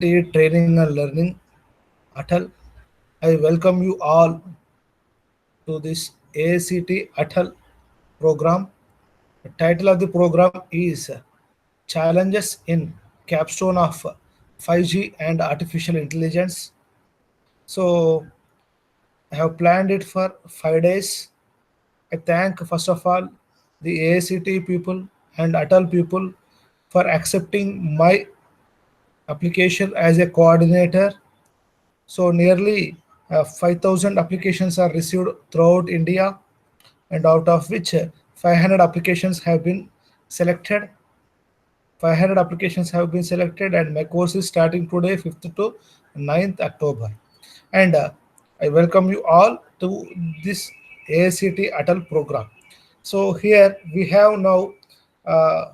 IIT Training and Learning ATAL. I welcome you all to this AICT ATAL program. The title of the program is Challenges in Capstone of 5G and Artificial Intelligence. So I have planned it for 5 days. I thank first of all the AICT people and ATAL people for accepting my application as a coordinator. So nearly 5,000 applications are received throughout India, and out of which 500 applications have been selected. 500 applications have been selected, and my course is starting today, 5th to 9th October. And I welcome you all to this AICT ATAL program. So here we have now uh,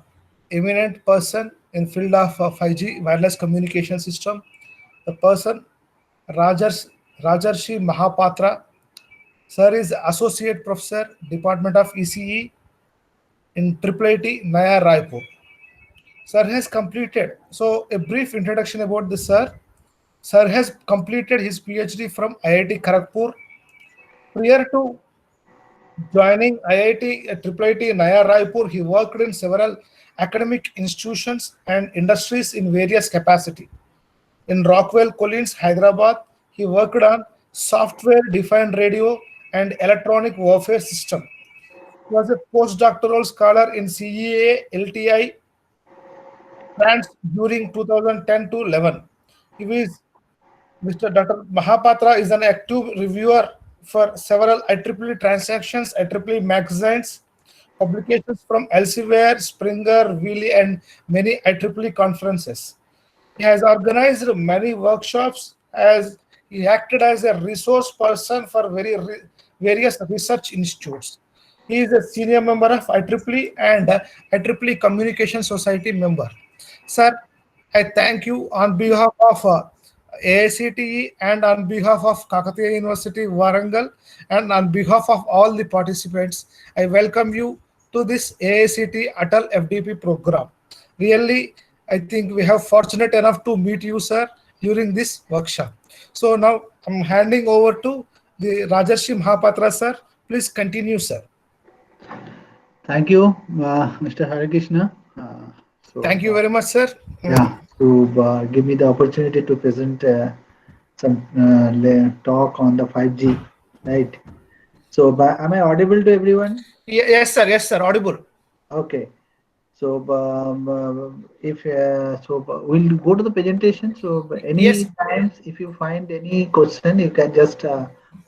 eminent person in field of 5G wireless communication system. The person Rajarshi Mahapatra. Sir is Associate Professor, Department of ECE in IIIT Naya, Raipur. Sir has completed. So a brief introduction about the sir. Sir has completed his PhD from IIT Kharagpur. Prior to joining IIT IIIT Naya Raipur, he worked in several academic institutions and industries in various capacity. In Rockwell Collins, Hyderabad, he worked on software-defined radio and electronic warfare system. He was a postdoctoral scholar in CEA LTI France during 2010 to 11. He is Mr. Dr. Mahapatra is an active reviewer for several IEEE transactions, IEEE magazines, publications from Elsevier, Springer, Wiley, and many IEEE conferences. He has organized many workshops as he acted as a resource person for various research institutes. He is a senior member of IEEE and IEEE Communication Society member. Sir, I thank you on behalf of AICTE and on behalf of Kakatiya University, Warangal, and on behalf of all the participants. I welcome you to this AICT ATAL FDP program. Really, I think we have fortunate enough to meet you, sir, during this workshop. So now I'm handing over to the Rajarshi Mahapatra, sir. Please continue, sir. Thank you, Mr. Harikrishna. Thank you very much, sir. Yeah, to give me the opportunity to present some talk on the 5G, right? So, am I audible to everyone? Yes, sir. Yes, sir. Audible. Okay. So, if we'll go to the presentation. So, any Yes. times if you find any question, you can just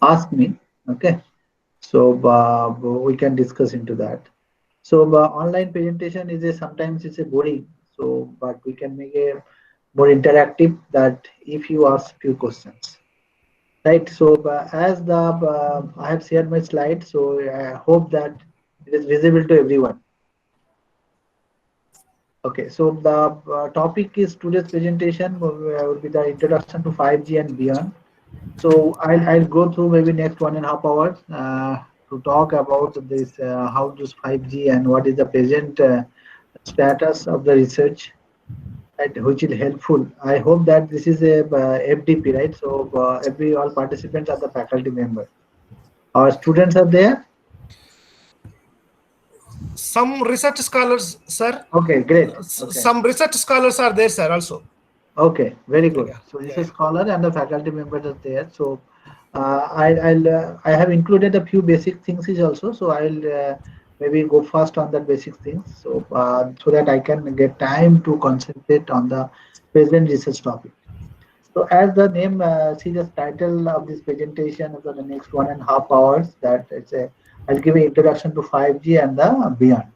ask me. Okay. So, we can discuss into that. So, online presentation is sometimes it's a boring. So, but we can make a more interactive that if you ask few questions, right? So, as the I have shared my slide, so I hope that it is visible to everyone. Okay, so the topic is today's presentation will be the introduction to 5G and beyond. So I'll go through maybe next 1.5 hours to talk about this how does 5G and what is the present status of the research, right, which is helpful. I hope that this is a FDP, right? So every all participants are the faculty member. Our students are there. Some research scholars, sir. Okay, great. Okay. Some research scholars are there, sir, also. Okay, very good. Yeah, So this yeah, is yeah. scholar and the faculty members are there. So I have included a few basic things is also. So I'll maybe go first on the basic things. So so that I can get time to concentrate on the present research topic. So as the name see the title of this presentation for the next 1.5 hours, that it's a I'll give an introduction to 5G and the beyond.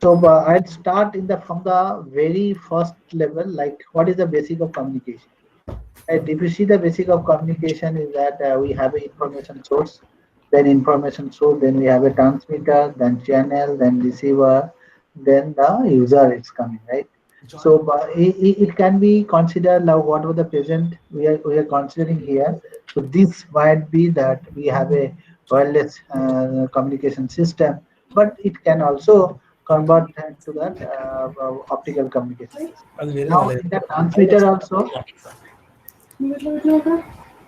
So I'd start in the from the very first level, like what is the basic of communication? Right? If you see the basic of communication is that we have an information source, then we have a transmitter, then channel, then receiver, then the user is coming, right? So it can be considered now whatever the present we are considering here. So this might be that we have a wireless communication system, but it can also convert to that optical communication system. అది వేరే Now వాళ్ళ in the transmitter also,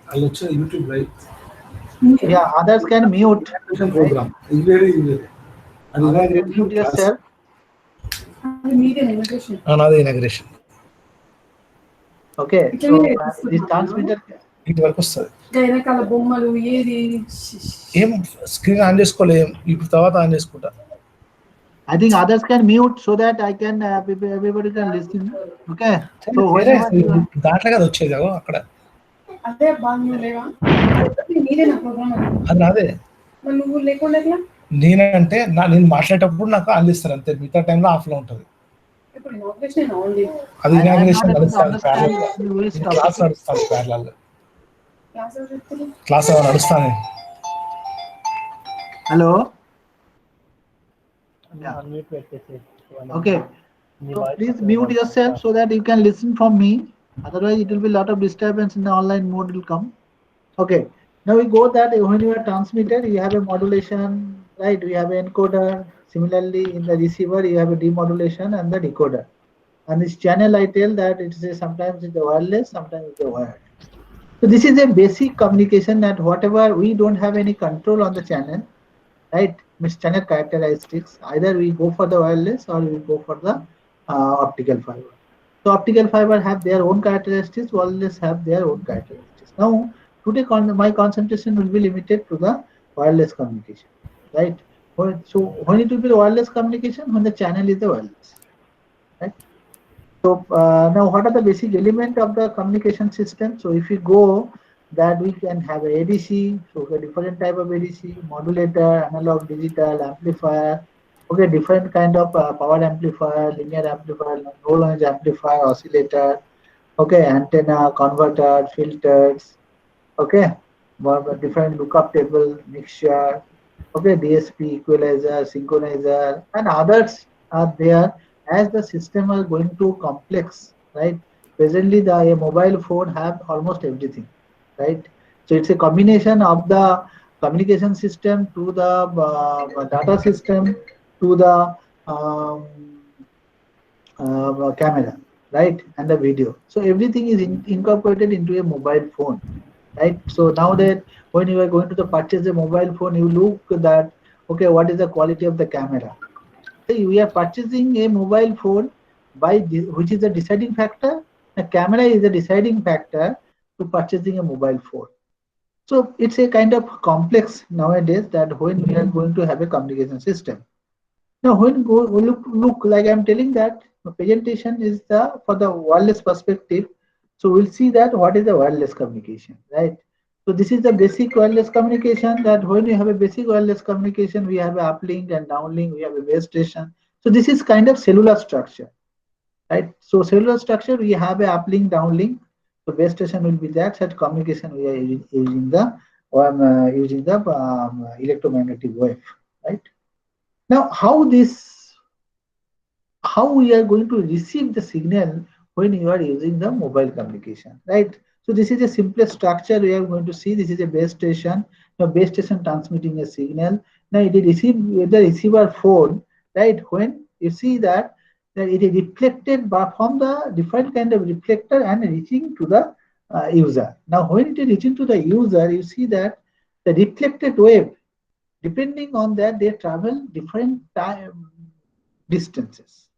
వాళ్ళు వచ్చే YouTube right yeah, others can mute, right? Programme ఇది వేరే ఇది వేరే అది Others can inauguration mute class yourself. నాది inauguration Okay, so this transmitter, ఇటు వరకు వస్తుంది ఏం స్క్రీన్ ఆన్ చేసుకోలే ఇప్పుడు తర్వాత ఆన్ చేసుకుంటా I think others can mute so that I can everybody can listen. Okay, so వేరే whenever you are, దాంట్లో కదా వచ్చేది అగో అక్కడ అది నాదే నేనంటే నేను మాట్లాడేటప్పుడు నాకు ఆన్ చేస్తారు అంతే మిగతా టైంలో ఆఫ్లో ఉంటుంది అది I am not inauguration able to నడుస్తుంది understand who is class talking. నడుస్తాను ప్యారలల్ క్లాస్ నడుస్తాను Hello. Yeah. Okay. So please mute yourself so that you can listen from me. Otherwise, it will be a lot of disturbance in the online mode will come. Okay. Now we go that when you are transmitter, you have a modulation, right? We have an encoder. Similarly, in the receiver, you have a demodulation and the decoder. And this channel, I tell that it's sometimes it's the wireless, sometimes it's the wired. So this is a basic communication that whatever we don't have any control on the channel, right? Means channel characteristics. Either we go for the wireless or we go for the optical fiber. So optical fiber have their own characteristics, wireless have their own characteristics. Now today my concentration will be limited to the wireless communication, right? So when it will be the wireless communication, when the channel is the wireless, right? So now what are the basic element of the communication system? So if you go that we can have a ADC, so a different type of ADC, modulator, analog, digital, amplifier, okay, different kind of power amplifier, linear amplifier, low noise amplifier, oscillator, okay, antenna, converter, filters, okay, different lookup table, mixture, okay, DSP, equalizer, synchronizer, and others are there as the system are going to complex, right? Presently, the a mobile phone have almost everything, right? So it's a combination of the communication system to the data system to the um, camera, right, and the video. So everything is incorporated into a mobile phone, right? So now that when you are going to the purchase a mobile phone, you look that okay, what is the quality of the camera? We are purchasing a mobile phone by which is the deciding factor. The camera is the deciding factor to purchasing a mobile phone. So it's a kind of complex nowadays that when we are going to have a communication system. Now when we look like I'm telling that the presentation is the for the wireless perspective. So we'll see that what is the wireless communication, right? So this is the basic wireless communication that when you have a basic wireless communication, we have a uplink and downlink, we have a base station. So this is kind of cellular structure, right? So cellular structure, we have a uplink, downlink. So base station will be that such communication we are using the electromagnetic wave, right? Now how we are going to receive the signal when you are using the mobile communication, right? So this is a simplest structure we are going to see. This is a base station. Now base station transmitting a signal. Now it is received with the receiver phone, right? When you see that it is reflected from the different kind of reflector and reaching to the user. Now when it is reaching to the user, you see that the reflected wave, depending on that, they travel different time distances.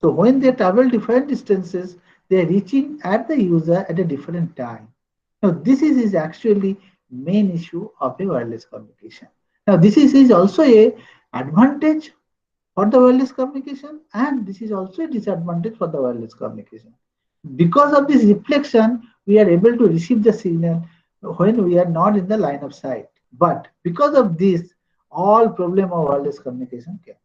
So when they travel different distances, they are reaching at the user at a different time. Now this is actually main issue of a wireless communication. Now this is also a advantage for the wireless communication, and this is also a disadvantage for the wireless communication. Because of this reflection, we are able to receive the signal when we are not in the line of sight. But because of this, all problem of wireless communication came.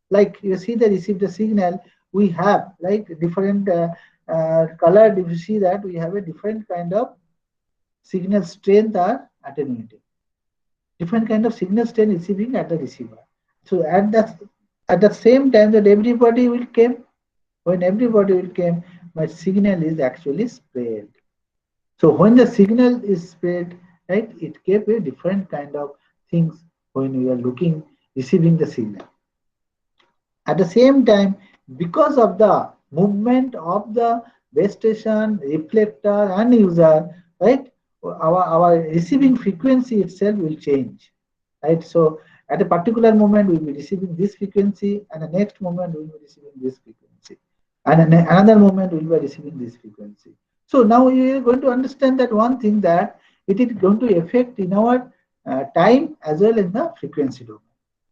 Like you see the receive the signal, we have like different color. If you see that we have a different kind of signal strength or attenuating, different kind of signal strength receiving at the receiver. So at the same time that everybody will came, when everybody will came, my signal is actually spread. So when the signal is spread, right, it gave a different kind of things when we are looking receiving the signal. At the same time, because of the movement of the base station, reflector, and user, right, our receiving frequency itself will change, right? So at a particular moment, we'll be receiving this frequency, and the next moment, we'll be receiving this frequency, and another moment, we'll be receiving this frequency. So now you are going to understand that one thing, that it is going to affect in our time as well as the frequency domain,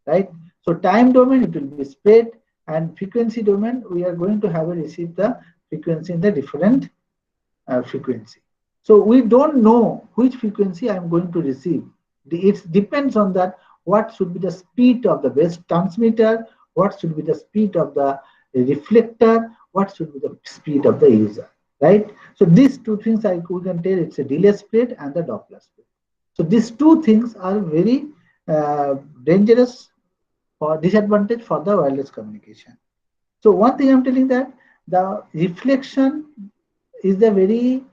right? So time domain, it will be spread, and frequency domain, we are going to have a receive the frequency in the different frequency. So we don't know which frequency I am going to receive. It depends on that what should be the speed of the base transmitter, what should be the speed of the reflector, what should be the speed of the user, right? So these two things we can tell, it's a delay spread and the Doppler spread. So these two things are very dangerous or disadvantage for the wireless communication. So one thing I'm telling, that the reflection is the very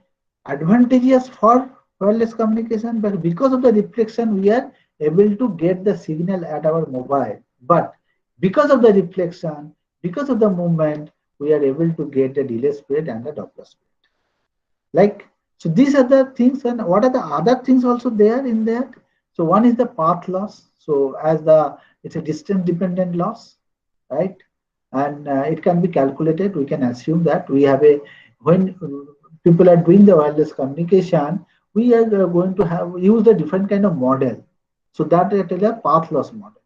advantageous for wireless communication, but because of the reflection we are able to get the signal at our mobile. But because of the reflection, because of the movement, we are able to get the delay spread and the Doppler spread. Like, so these are the things. And what are the other things also there in that? So one is the path loss. So as the, it's a distance dependent loss, right? And it can be calculated. We can assume that we have a, when people are doing the wireless communication, we are going to have use a different kind of model. So that is a path loss model,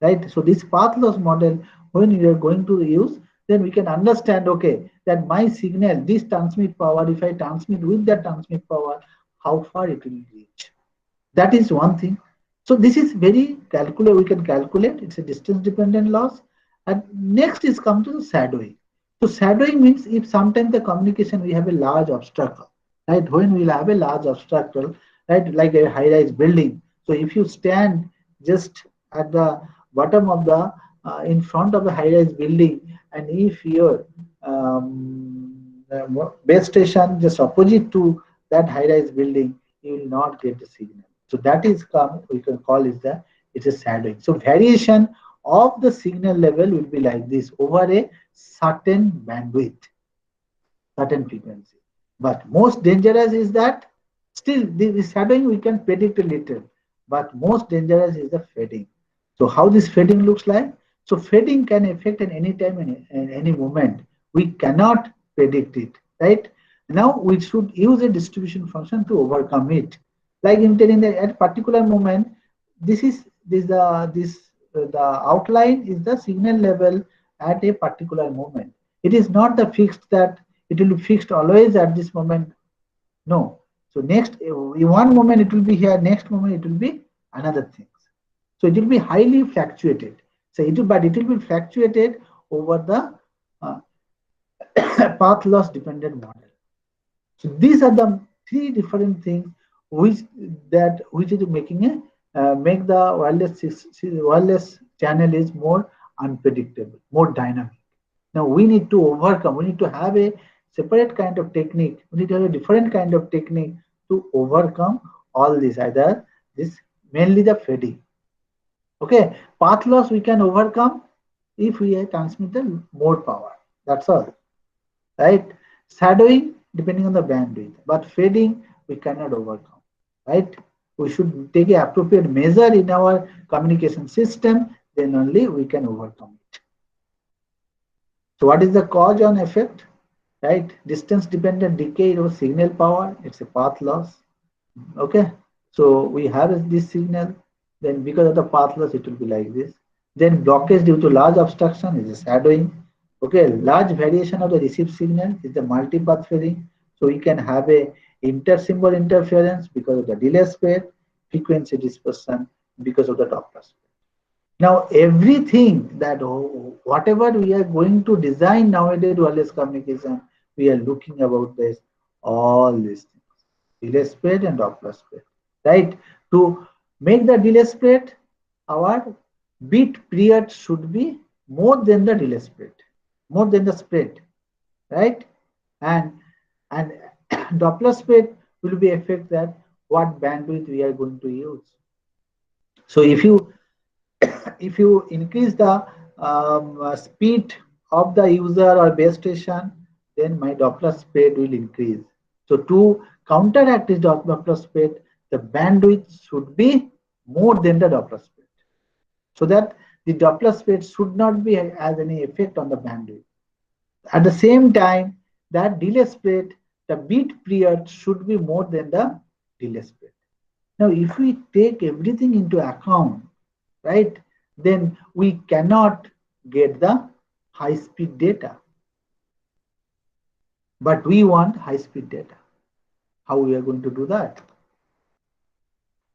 right? So this path loss model, when you are going to use, then we can understand, okay, that my signal, this transmit power, if I transmit with that transmit power, how far it will reach. That is one thing. So this is very calculate. We can calculate. It's a distance dependent loss. And next is come to the shadowing. So shadowing means if sometimes the communication we have a large obstacle, right? When we'll have a large obstacle, right, like a high-rise building. So if you stand just at the bottom of the in front of a high-rise building, and if your base station just opposite to that high-rise building, you will not get the signal. So that is come, we can call is the, it's a shadowing. So variation of the signal level will be like this over a certain bandwidth, certain frequency. But most dangerous is that still the shadowing we can predict a little, but most dangerous is the fading. So how this fading looks like? So fading can affect at any time and in any moment. We cannot predict it, right? Now we should use a distribution function to overcome it. Like in telling that at particular moment, this is the outline is the signal level at a particular moment. It is not the fixed that it will be fixed always at this moment. No. So next, in one moment it will be here, next moment it will be another things. So it will be highly fluctuated. So it will, but it will be fluctuated over the uh, path loss dependent model. So these are the three different things which which is making a make the wireless channel is more unpredictable, more dynamic. Now we need to overcome. We need to have a separate kind of technique. We need to have a different kind of technique to overcome all this. Either this mainly the fading. Okay, path loss we can overcome if we transmit the more power. That's all, right? Shadowing depending on the bandwidth, but fading we cannot overcome, right? We should take an appropriate measure in our communication system, then only we can overcome it. So what is the cause and effect, right? Distance dependent decay of signal power, it's a path loss. Okay, so we have this signal, then because of the path loss it will be like this. Then blockage due to large obstruction is a shadowing. Okay, large variation of the received signal is the multipath fading. So we can have a inter-symbol interference because of the delay spread, frequency dispersion because of the Doppler spread. Now everything that whatever we are going to design nowadays wireless communication, we are looking about this, all these things, delay spread and Doppler spread, right? To make the delay spread, our bit period should be more than the delay spread, more than the spread, right? And Doppler spread will be affect that what bandwidth we are going to use. So if you increase the speed of the user or base station, then my Doppler spread will increase. So to counteract this Doppler spread, the bandwidth should be more than the Doppler spread, so that the Doppler spread should not be has any effect on the bandwidth. At the same time, that delay spread, the bit period should be more than the delay spread. Now, if we take everything into account, right, then we cannot get the high speed data. But we want high speed data. How we are going to do that?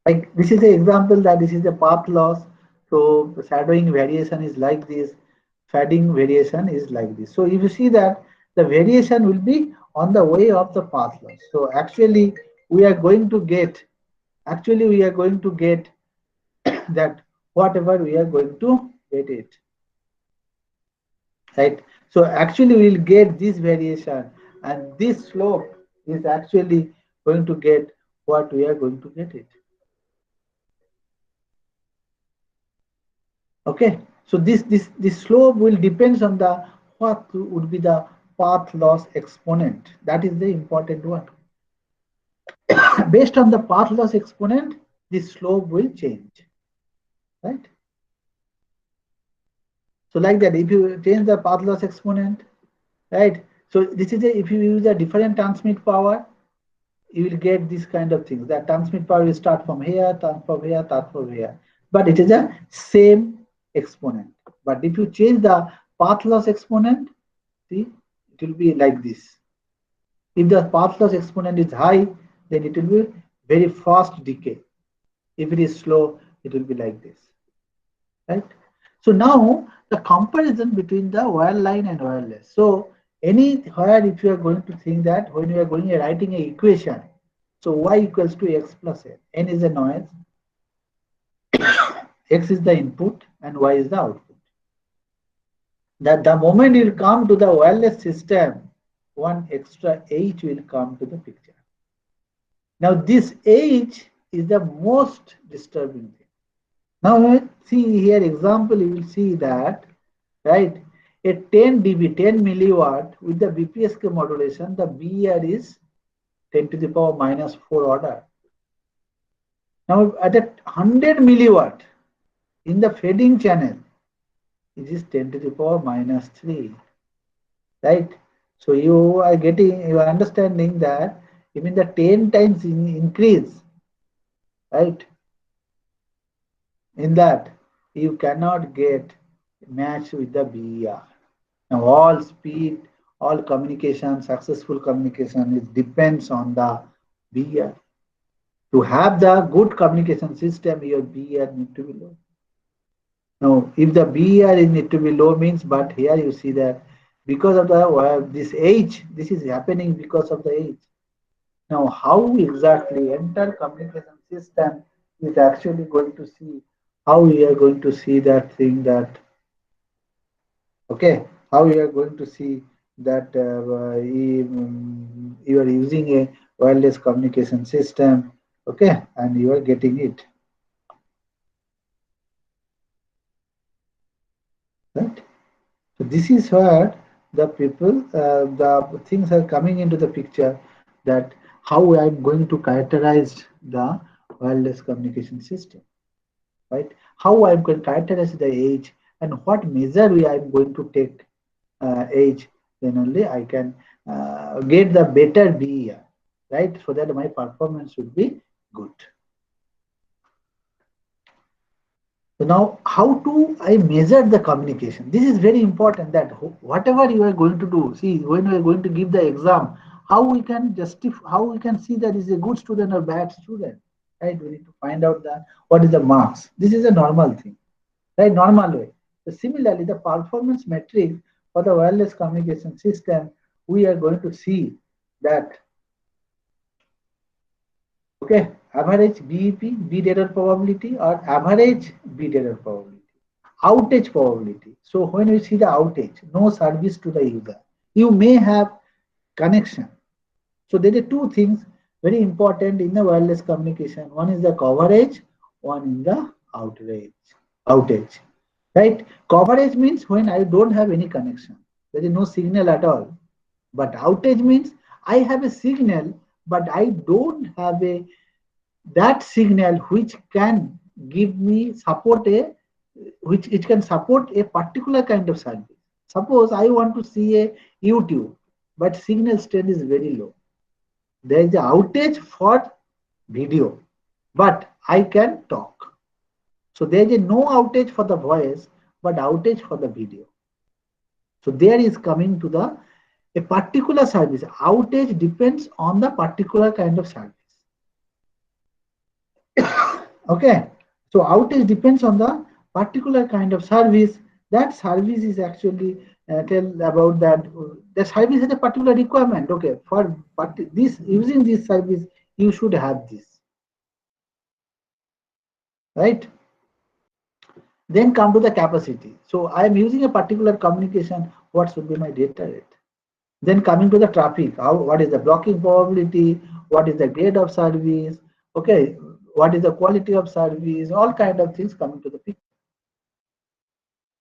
Like this is an example that this is the path loss. So shadowing variation is like this, fading variation is like this. So if you see that the variation will be on the way of the path loss. So we are going to get actually we are going to get that whatever we are going to get it, right? So actually we'll get this variation, and this slope is actually going to get what we are going to get it. Okay, so this slope will depends on the what would be the path loss exponent. That is the important one. Based on the path loss exponent, this slope will change, right? So like that, if you change the path loss exponent, right? So this is a, if you use a different transmit power, you will get this kind of things. That transmit power will start from here, start from here, start from here. But it is a same exponent. But if you change the path loss exponent, see, it will be like this. If the path loss exponent is high, then it will be very fast decay. If it is slow, it will be like this, right? So now the comparison between the wireline and wireless. So anywhere if you are going to think that when you are going to writing an equation, so y equals to x plus n. N is the noise, x is the input, and y is the output. That the moment you come to the wireless system, one extra h will come to the picture. Now this h is the most disturbing thing. Now see here example, you will see that, right, a 10 dB, 10 milliwatt with the BPSK modulation, the BER is 10 to the power minus 4 order. Now at a 100 milliwatt in the fading channel, it is 10 to the power minus 3, right? So you are understanding that even the 10 times increase, right, in that you cannot get match with the BER. Now all speed, all communication, successful communication, it depends on the BER. To have the good communication system, your BER need to be low. Now, if the BER is need to be low means, but here you see that because of the this age, this is happening because of the age. Now, how exactly entire communication system is actually going to see how we are going to see that thing that okay, how you are going to see that you are using a wireless communication system, okay, and you are getting it, right? So this is where the people, the things are coming into the picture, that how I am going to characterize the wireless communication system, right? How I am going to characterize the age, and what measure we I am going to take age, then only I can get the better BER, right? So that my performance should be good. So now, how to I measure the communication? This is very important. That whatever you are going to do, see when we are going to give the exam, how we can justify, how we can see that is a good student or bad student, right? We need to find out that what is the marks. This is a normal thing, right? Normal way. So similarly, the performance metric for the wireless communication system, we are going to see that, okay, average BEP, bit error probability, or average bit error probability, outage probability. So when you see the outage, no service to the user, you may have connection. So there are two things very important in the wireless communication. One is the coverage, one is the outage. right? Coverage means when I don't have any connection, there is no signal at all. But outage means I have a signal, but I don't have a that signal which can give me support a which it can support a particular kind of service. Suppose I want to see a YouTube, but signal strength is very low. There is an outage for video, but I can talk. So there is no outage for the voice, but outage for the video. So there is coming to the a particular service. Outage depends on the particular kind of service. Okay. So outage depends on the particular kind of service. That service is actually tell about that the service has a particular requirement. Okay, for this using this service, you should have this, right? Then come to the capacity. So I am using a particular communication. What should be my data rate? Then coming to the traffic, what is the blocking probability? What is the grade of service? Okay, what is the quality of service? All kind of things coming to the picture,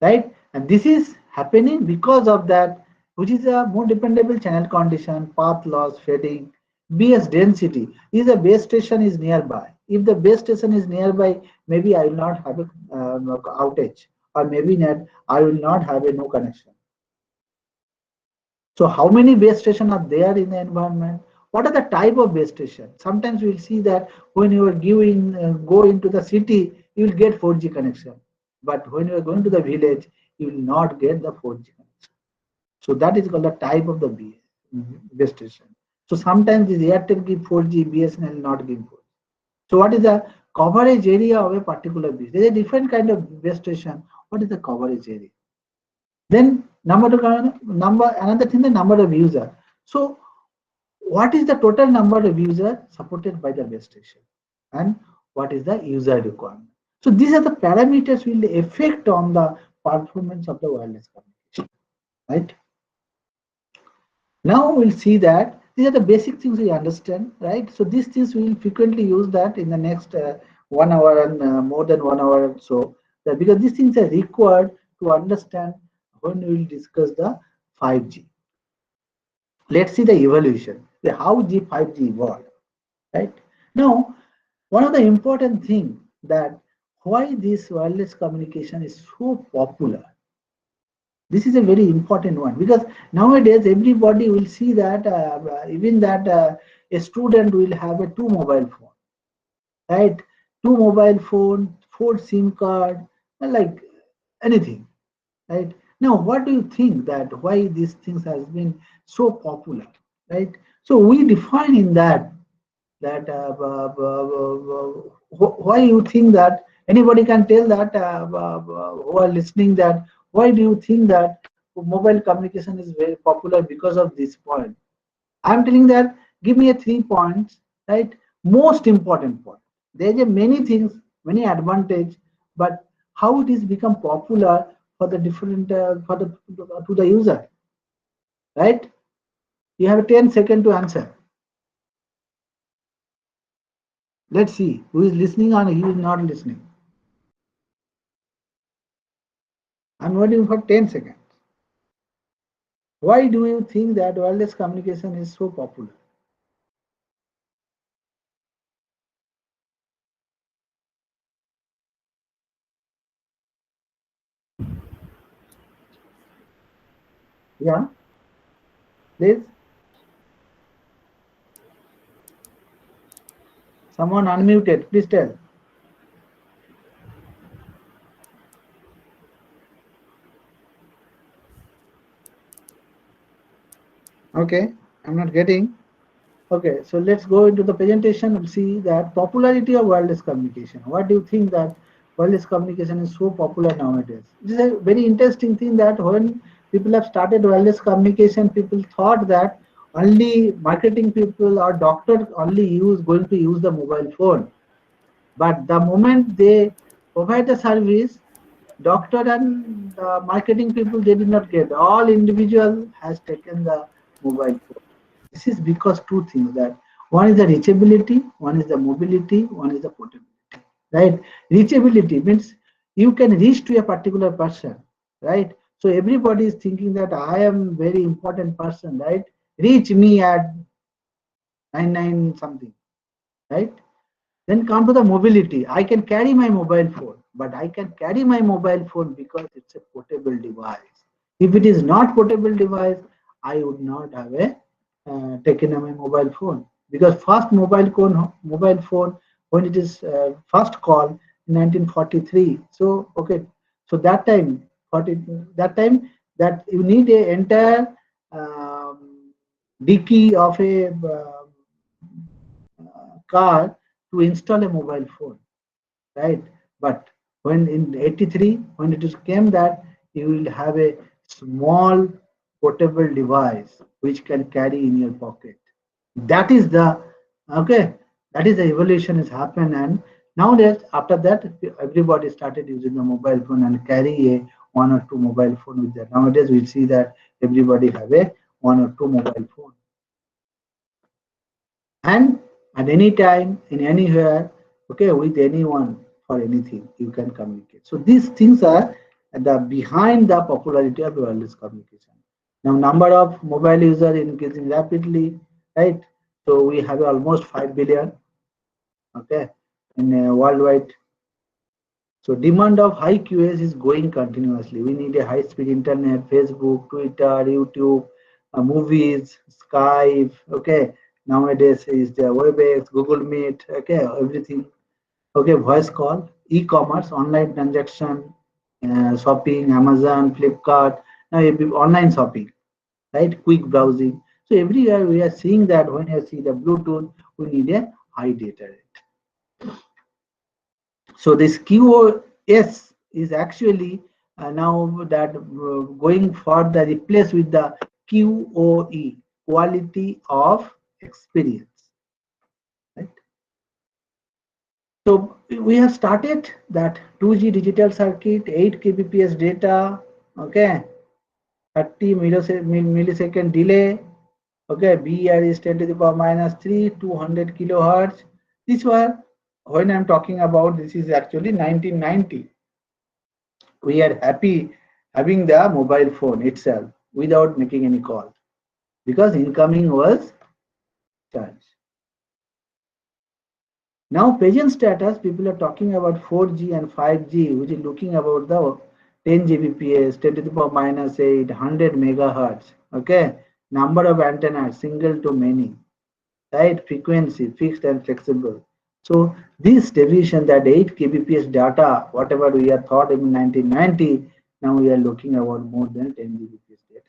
right? And this is happening because of that, which is a more dependable channel condition, path loss, fading, BS density. Is a base station is nearby. If the base station is nearby, maybe I will not have a outage, or maybe not, I will not have a no connection. So how many base stations are there in the environment? What are the type of base station? Sometimes we'll see that when you are giving go into the city, you will get 4G connection. But when you are going to the village, you will not get the 4G connection. So that is called the type of the base station. So sometimes this Airtel give 4G, BSNL not give 4G. So what is the coverage area of a particular base? There is a different kind of base station. What is the coverage area? Then another thing, the number of user. So what is the total number of user supported by the base station, and what is the user requirement? So these are the parameters will affect on the performance of the wireless communication, right? Now we'll see that these are the basic things we understand, right? So these things we will frequently use that in the next 1 hour and more than 1 hour or so, that because these things are required to understand when we will discuss the 5G. Let's see the evolution, the how G 5G evolved, right? Now, one of the important thing that why this wireless communication is so popular. This is a very important one because nowadays everybody will see that even that a student will have a two mobile phone, right? Two mobile phone, four SIM card, like anything, right? Now, what do you think that why these things has been so popular, right? So we define in that why you think that anybody can tell that who are listening that why do you think that mobile communication is very popular because of this point? I'm telling that give me a 3 points, right? Most important point. There's a many things, many advantage, but how it is become popular for the different for the to the user, right? You have 10 seconds to answer. Let's see who is listening or who is not listening. I'm waiting for 10 seconds. Why do you think that wireless communication is so popular? Yeah, please. Someone unmuted. Please tell. Okay, I'm not getting. Okay, so let's go into the presentation and see that popularity of wireless communication. What do you think that wireless communication is so popular nowadays? This is a very interesting thing that when people have started wireless communication, people thought that only marketing people or doctors only going to use the mobile phone. But the moment they provide the service, doctor and marketing people they did not get. All individual has taken the mobile phone. This is because two things that one is the reachability, one is the mobility, one is the portability. Right? Reachability means you can reach to a particular person, right? So everybody is thinking that I am very important person, right? Reach me at 99 something, right? Then come to the mobility. I can carry my mobile phone, but I can carry my mobile phone because it's a portable device. If it is not portable device, I would not have a taken my mobile phone, because first mobile phone when it is first call in 1943. So okay, so that time 40, that time that you need a entire um, dicky of a car to install a mobile phone, right? But when in 83, when it is came that you will have a small portable device which can carry in your pocket. That is the okay. That is the evolution has happened, and nowadays after that everybody started using a mobile phone and carry a one or two mobile phone with them. Nowadays we see that everybody have a one or two mobile phone, and at any time in anywhere, okay, with anyone for anything you can communicate. So these things are the behind the popularity of wireless communication. Now number of mobile users increasing rapidly, right? So we have almost 5 billion, okay, in worldwide. So demand of high QS is going continuously. We need a high speed internet, Facebook, Twitter, YouTube, movies, Skype. Okay, nowadays is the WebEx, Google Meet. Okay, everything. Okay, voice call, e-commerce, online transaction, shopping, Amazon, Flipkart. Now online shopping, right? Quick browsing. So everywhere we are seeing that when you see the Bluetooth, we need a high data rate. So this QoS is actually now that going for the replace with the QoE, quality of experience. Right? So we have started that 2G digital circuit, 8 kbps data, okay, 30 millisecond delay, okay, BR is 10 to the power minus 3, 200 kilohertz. This was when I'm talking about, this is actually 1990. We are happy having the mobile phone itself without making any call, because incoming was charged. Now present status, people are talking about 4G and 5G, which is looking about the 10 Gbps, 10 to the power minus 8, 100 megahertz. Okay, number of antennas, single to many, right? Frequency, fixed and flexible. So this deviation, that 8 kbps data, whatever we had thought in 1990, now we are looking about more than 10 Gbps data,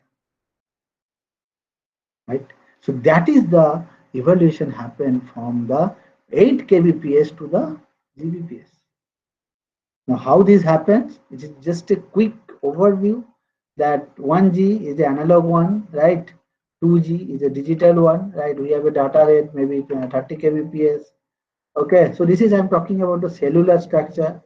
right? So that is the evolution happened from the 8 kbps to the Gbps. Now, how this happens? It is just a quick overview that 1G is the analog one, right? 2G is a digital one, right? We have a data rate maybe 30 kbps. Okay, so this is I'm talking about the cellular structure.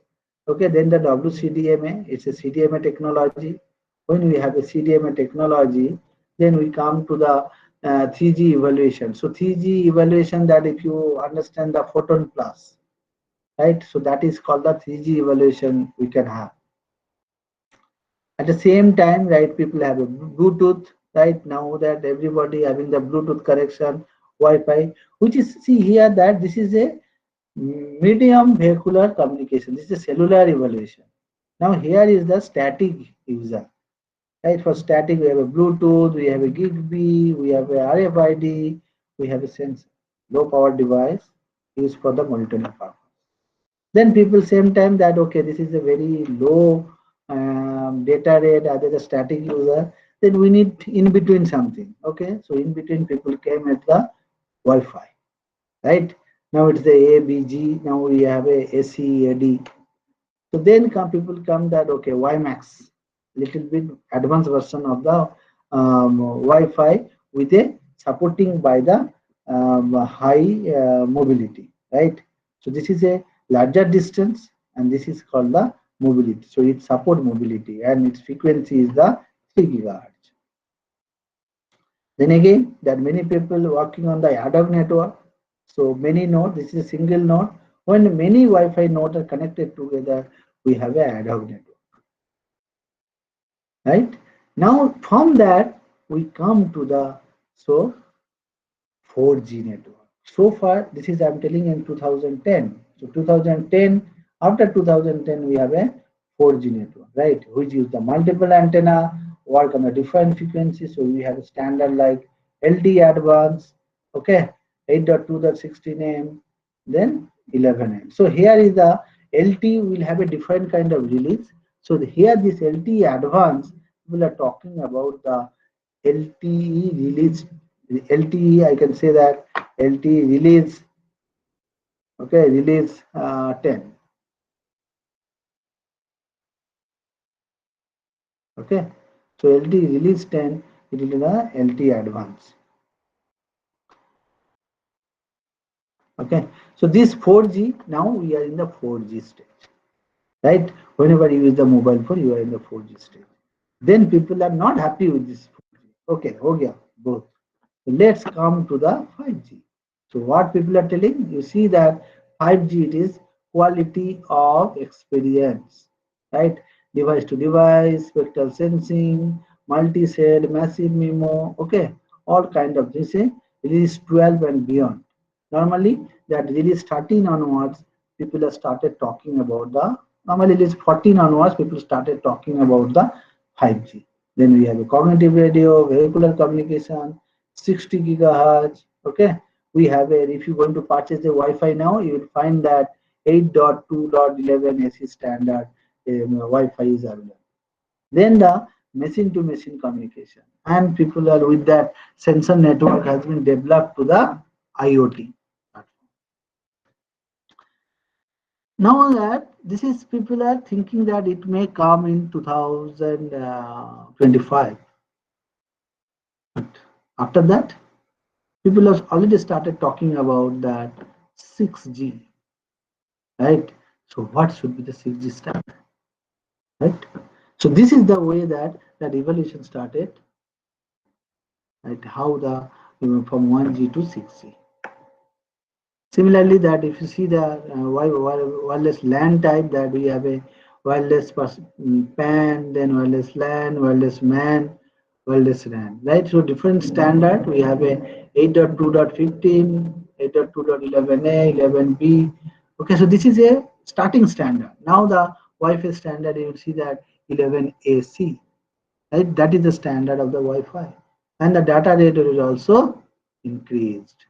Okay, then the WCDMA, it's a CDMA technology. When we have a CDMA technology, then we come to the 3G evaluation. So 3G evaluation, that if you understand the photon plus, right? So that is called the 3G evaluation we can have. At the same time, right, people have a Bluetooth, right? Now that everybody having the Bluetooth correction, Wi-Fi, which is, see here that this is a medium vehicular communication. This is a cellular evaluation. Now here is the static user, right? For static, we have a Bluetooth, we have a Zigbee, we have a RFID, we have a sensor, low power device used for the monitoring purpose. Then people same time that okay, this is a very low data rate, other the static user. Then we need in between something. Okay, so in between people came at the Wi-Fi, right? Now it's the ABG. Now we have a ACAD. So then people come that okay, WiMAX, little bit advanced version of the Wi-Fi with a supporting by the high mobility, right? So this is a larger distance, and this is called the mobility. So it support mobility, and its frequency is the 3 gigahertz. Then again, there are many people working on the ad hoc network. So many nodes, this is a single node. When many Wi-Fi nodes are connected together, we have a ad hoc network, right? Now from that we come to the so 4G network. So far, this is I'm telling in 2010. So 2010, after 2010, we have a 4G network, right? Which use the multiple antenna, work on the different frequencies. So we have a standard like LD Advanced, okay, 8.2.16 then 11 So here is the LT will have a different kind of release. So here this LTE Advanced, we are talking about the LTE release. LTE, I can say that LTE release, okay, release 10, okay. So LTE release 10, it is the LTE advance, okay. So this 4G, now we are in the 4G stage, right? Whenever you use the mobile phone, you are in the 4G stage. Then people are not happy with this 4G. Okay, okay, both. Let's come to the 5G. So what people are telling, you see that 5G it is quality of experience, right? Device to device, spectral sensing, multi-cell, massive MIMO, okay, all kind of this. Release 12 and beyond. Normally, that release 13 onwards, people have started talking about the normally release 14 onwards, people started talking about the 5G. Then we have a cognitive radio, vehicular communication, 60 gigahertz. Okay, we have a if you're going to purchase the Wi-Fi now, you will find that 8.2.11 AC standard Wi-Fi is available. Then the machine to machine communication, and people are with that sensor network has been developed to the IoT. Now that this is people are thinking that it may come in 2025, but after that people have already started talking about that 6G, right? So what should be the 6G standard, right? So this is the way that the revolution started, right? How the from 1G to 6G. Similarly, that if you see the wireless LAN type, that we have a wireless PAN, then wireless LAN, wireless MAN, wireless RAN, right? So different standard. We have a 8.2.15, 8.2.11a, 11b. Okay, so this is a starting standard. Now the Wi-Fi standard, you will see that 11ac, right? That is the standard of the Wi-Fi, and the data rate is also increased.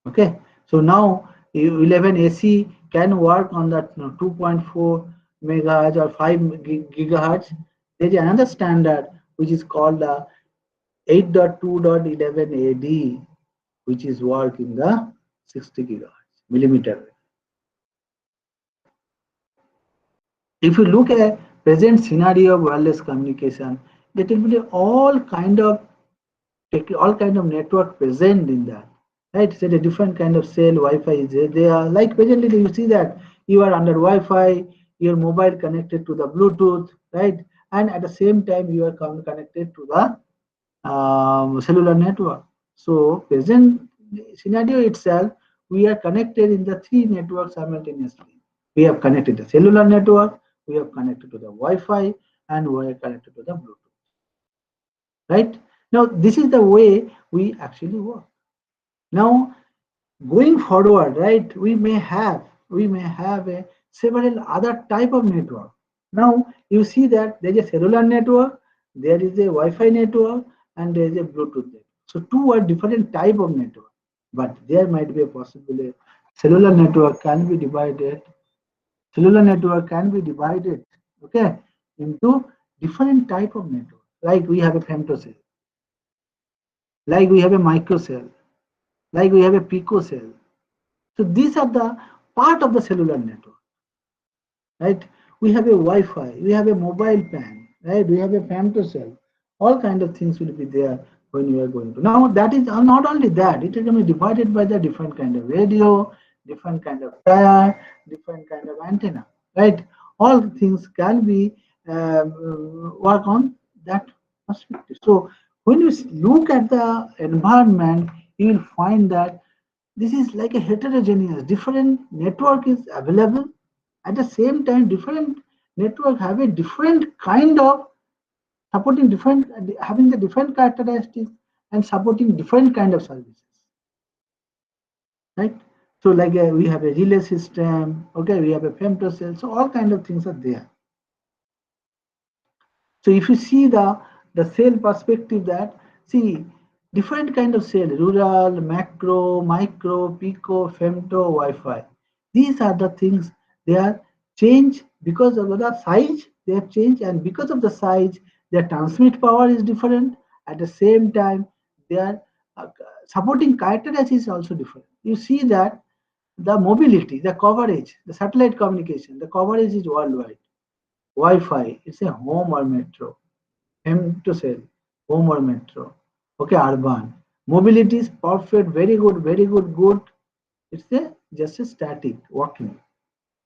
Okay, so now 11 AC can work on that 2.4 megahertz or 5 gigahertz. There is another standard which is called the 8.2.11 AD, which is work in the 60 gigahertz millimeter wave. If you look at present scenario of wireless communication, there will be all kind of network present in that, right? So a different kind of cell Wi-Fi is there. They are like presently you see that you are under Wi-Fi, your mobile connected to the Bluetooth, right? And at the same time you are connected to the cellular network. So present scenario itself, we are connected in the three networks simultaneously. We have connected the cellular network, we have connected to the Wi-Fi, and we are connected to the Bluetooth, right? Now this is the way we actually work. Now going forward, right, we may have a several other type of network. Now you see that there is a cellular network, there is a Wi-Fi network, and there is a Bluetooth network. So two are different type of network, but there might be a possibility cellular network can be divided. Cellular network can be divided, okay, into different type of network. Like we have a femtocell, like we have a microcell, like we have a picocell. So these are the part of the cellular network, right? We have a Wi-Fi, we have a mobile PAN, right? We have a femtocell. All kind of things will be there when you are going to. Now that is not only that, it is going to be divided by the different kind of radio, different kind of tire, different kind of antenna, right? All things can be work on that perspective. So when you look at the environment, you will find that this is like a heterogeneous different network is available. At the same time different network have a different kind of supporting different, having the different characteristics and supporting different kind of services, right? So like we have a relay system, okay, we have a femtocell, so all kind of things are there. So if you see the cell perspective, that see different kind of cell, rural, macro, micro, pico, femto, Wi-Fi. These are the things they are changed because of the size. They have changed, and because of the size, their transmit power is different. At the same time, their uh, supporting characteristics is also different. You see that the mobility, the coverage, the satellite communication, the coverage is worldwide. Wi-Fi, it's a home or metro. M to cell, home or metro. Okay, urban. Mobility is perfect, very good, very good, good. It's a just a static walking.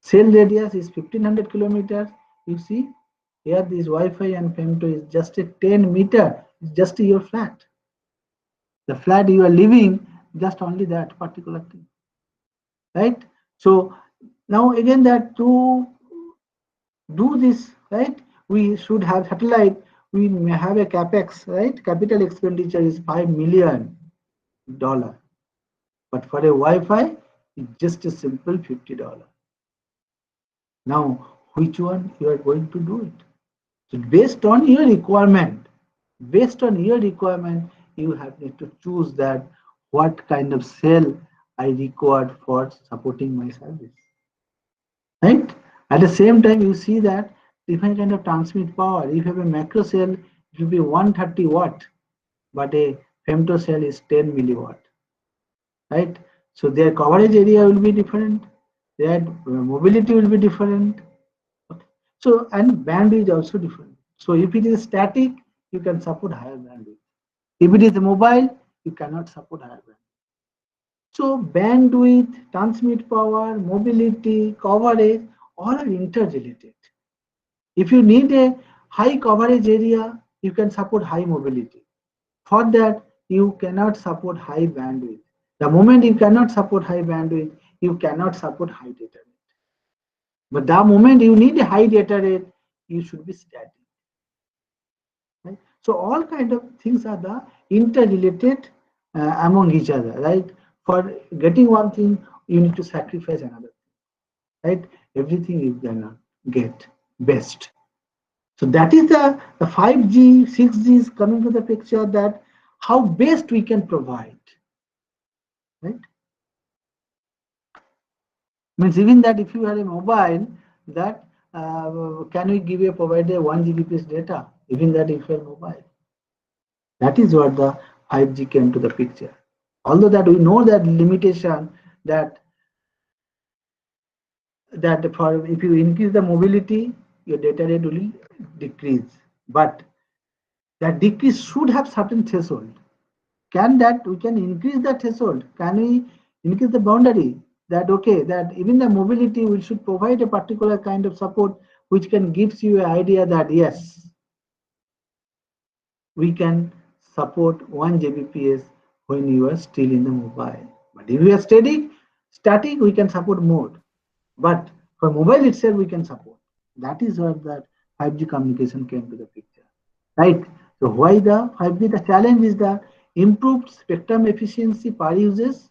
Cell radius is 1500 kilometers. You see, here this Wi-Fi and femto is just a 10 meter. It's just your flat. The flat you are living, just only that particular thing, right? So now again that to do this, right, we should have satellite, we may have a capex, right? Capital expenditure is $5 million, but for a Wi-Fi, it's just a simple $50. Now, which one you are going to do it? So based on your requirement, based on your requirement, you have to choose that what kind of cell I required for supporting my service, right? At the same time, you see that different kind of transmit power. If you have a macro cell, it will be 130 watt, but a femto cell is 10 milliwatt, right? So their coverage area will be different, their mobility will be different. Okay. So and bandwidth is also different. So if it is static, you can support higher bandwidth. If it is mobile, you cannot support higher bandwidth. So bandwidth, transmit power, mobility, coverage, all are interrelated. If you need a high coverage area, you can support high mobility. For that, you cannot support high bandwidth. The moment you cannot support high bandwidth, you cannot support high data rate. But the moment you need a high data rate, you should be static. Right? So all kind of things are the interrelated among each other, right? For getting one thing, you need to sacrifice another, right? Everything you cannot get best. So that is the 5G, 6G is coming to the picture, that how best we can provide, right? Means even that if you have a mobile, that can we give a provider 1 Gbps data, even that if you have mobile. That is what the 5G came to the picture. Although that we know that limitation, that for if you increase the mobility, your data rate will decrease. But that decrease should have certain threshold. Can that we can increase the threshold? Can we increase the boundary? That okay, that even the mobility we should provide a particular kind of support which can gives you an idea that yes, we can support 1 Gbps when you are still in the mobile. But if we are static, we can support more. But for mobile itself, we can support. That is where that 5G communication came to the picture, right? So why the 5G? The challenge is the improved spectrum efficiency per uses,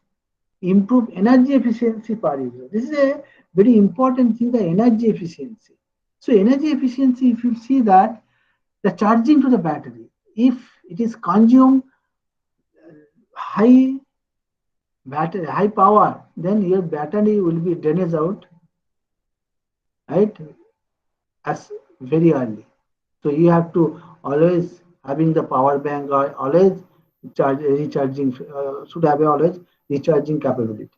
improve energy efficiency per user. This is a very important thing, the energy efficiency. So energy efficiency, if you see that the charging to the battery, if it is consumed high high power, then your battery will be drained out, right? As very early. So you have to always having the power bank or always recharging, should have always recharging capability.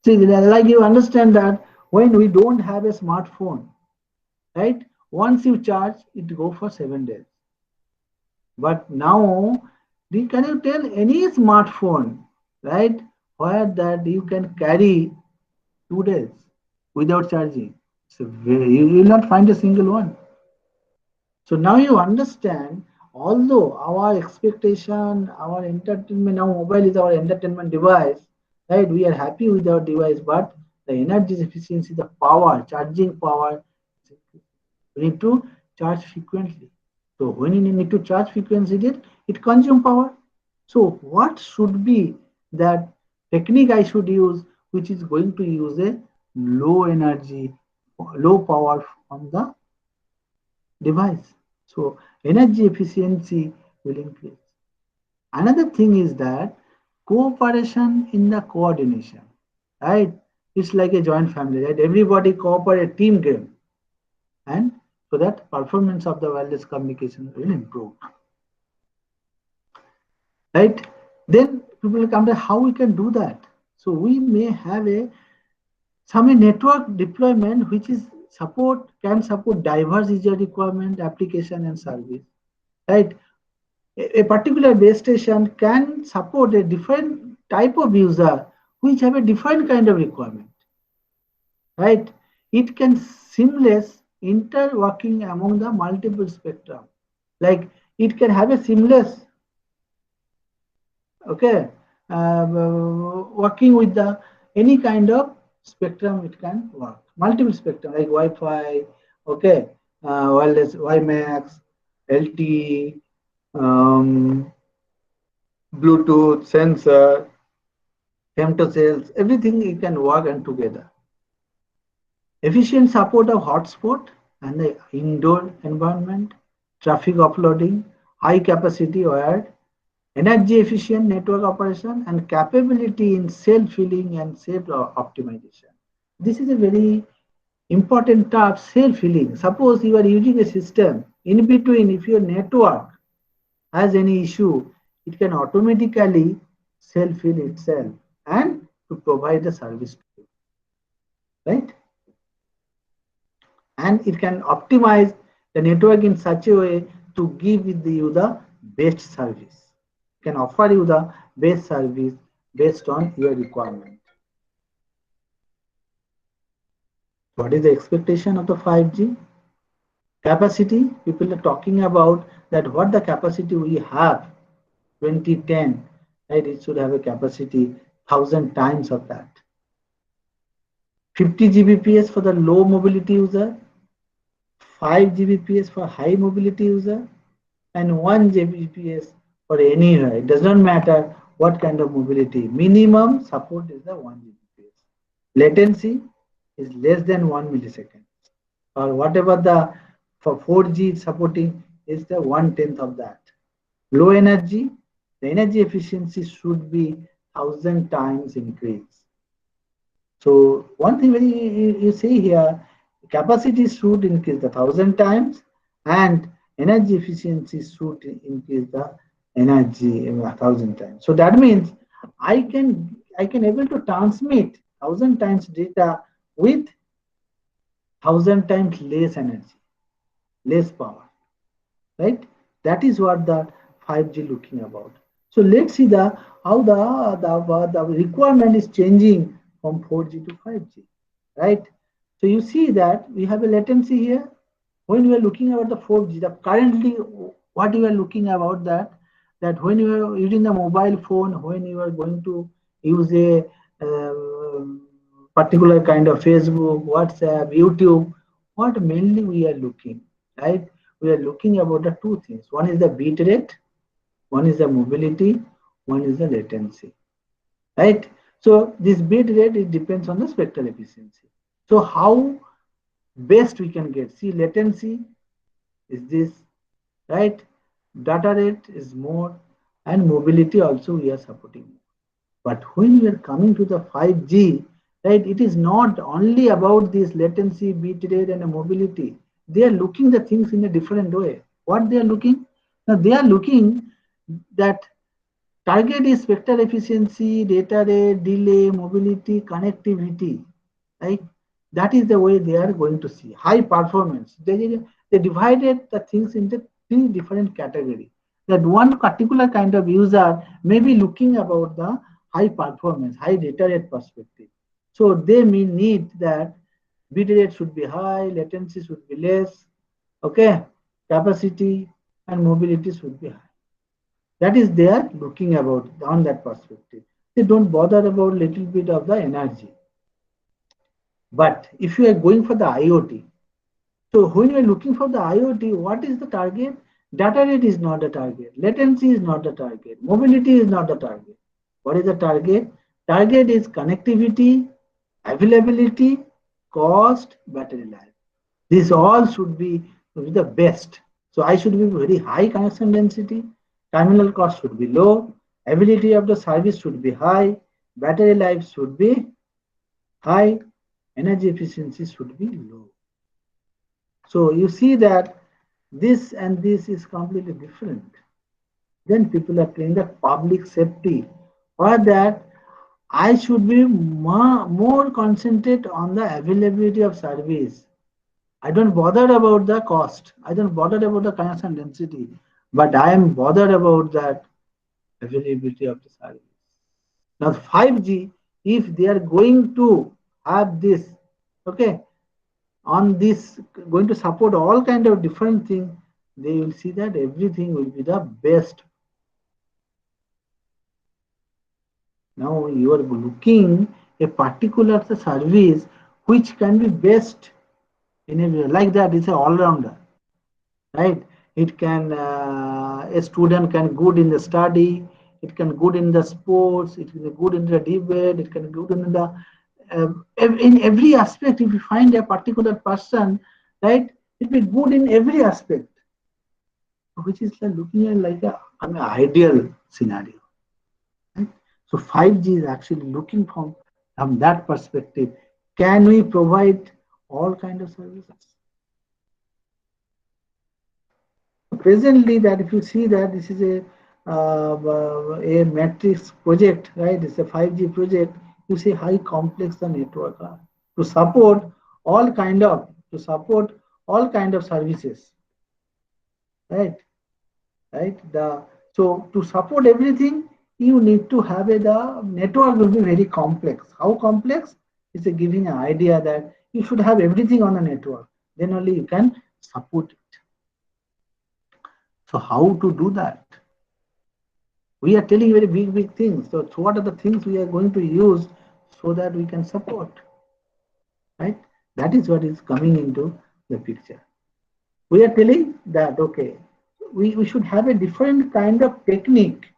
See, like you understand that when we don't have a smartphone, right? Once you charge, it go for 7 days. But now, can you tell any smartphone, right, where that you can carry 2 days without charging? So you will not find a single one. So now you understand, although our expectation, our entertainment, now mobile is our entertainment device, right? We are happy with our device, but the energy efficiency, the power, charging power. You need to charge frequently. So when you need to charge frequently, it consumes power. So what should be that technique I should use, which is going to use a low energy, low power from the device. So energy efficiency will increase. Another thing is that cooperation in the coordination, right? It's like a joint family, right? Everybody cooperate, team game, and so that performance of the wireless communication will improve, right? Then people will come to how we can do that. So we may have a some network deployment which is support diverse user requirement, application and service, right? A particular base station can support a different type of user which have a different kind of requirement, right? It can seamless interworking among the multiple spectrum. Like it can have a seamless, okay, working with the any kind of spectrum it can work. Multiple spectrum like Wi-Fi, okay, wireless WiMAX, LTE, um, Bluetooth, sensor, femtocells, everything it can work and together. Efficient support of hotspot and the indoor environment, traffic offloading, high capacity wired, energy efficient network operation, and capability in self-healing and self-optimization. This is a very important task, self-healing. Suppose you are using a system, in between, if your network has any issue, it can automatically self-heal itself and to provide the service to you, right? And it can optimize the network in such a way to give you the best service. It can offer you the best service based on your requirement. What is the expectation of the 5G? Capacity, people are talking about that what the capacity we have 2010, right? It should have a capacity 1,000 times of that. 50 Gbps for the low mobility user, 5 Gbps for high mobility user, and 1 Gbps for anywhere. It does not matter what kind of mobility. Minimum support is the 1 Gbps. Latency is less than 1 millisecond, or whatever the for 4G supporting is the 1/10 of that. Low energy, the energy efficiency should be 1,000 times increase. So one thing when you see here, capacity should increase the 1,000 times and energy efficiency should increase the energy 1,000 times. So that means I can able to transmit 1,000 times data with 1,000 times less energy, less power, right? That is what the 5G looking about. So let's see the how the requirement is changing from 4G to 5G, right? So you see that we have a latency here. When we are looking about the 4G, the currently what you are looking about that when you are using the mobile phone, when you are going to use a particular kind of Facebook, WhatsApp, YouTube, what mainly we are looking, right? We are looking about the two things. One is the bit rate, one is the mobility, one is the latency, right? So this bit rate, it depends on the spectral efficiency. So how best we can get, see latency is this, right? Data rate is more, and mobility also we are supporting. But when we are coming to the 5G, right, it is not only about this latency, bit rate, and mobility. They are looking the things in a different way. What they are looking? Now they are looking that target is spectral efficiency, data rate, delay, mobility, connectivity, right? That is the way they are going to see high performance. They divided the things into three different categories. That one particular kind of user may be looking about the high performance, high data rate perspective. So they may need that bit rate should be high, latency should be less, okay, capacity and mobility should be high. That is they are looking about on that perspective. They don't bother about little bit of the energy. But if you are going for the IoT, So when you're looking for the IoT, what is the target? Data rate is not the target. Latency is not the target. Mobility is not the target. What is the target? Target is connectivity, availability, cost, battery life. These all should be the best. So I should be very high connection density, terminal cost should be low, ability of the service should be high, battery life should be high, energy efficiency should be low. So you see that this and this is completely different. Then people are playing the public safety, or that I should be more concentrate on the availability of service. I don't bother about the cost. I don't bother about the connection density, but I am bothered about that availability of the service. Now 5G, if they are going to have this, okay, on this going to support all kind of different things, they will see that everything will be the best. Now you are looking a particular service which can be best in a like that. It's a all-rounder, right? It can a student can good in the study, it can good in the sports, it can good in the debate, it can good in the in every aspect. If you find a particular person, right, it will be good in every aspect, which is like looking at like an ideal scenario. Right? So 5G is actually looking from that perspective. Can we provide all kind of services? Presently, that if you see that this is a matrix project, right? It's a 5G project. You see how complex the network are to support all kind of services, right? Right. So to support everything, you need to have the network will be very complex. How complex? It's a giving an idea that you should have everything on a network. Then only you can support it. So how to do that? We are telling very big things. So what are the things we are going to use so that we can support? Right? That is what is coming into the picture. We are telling that okay, we should have a different kind of technique,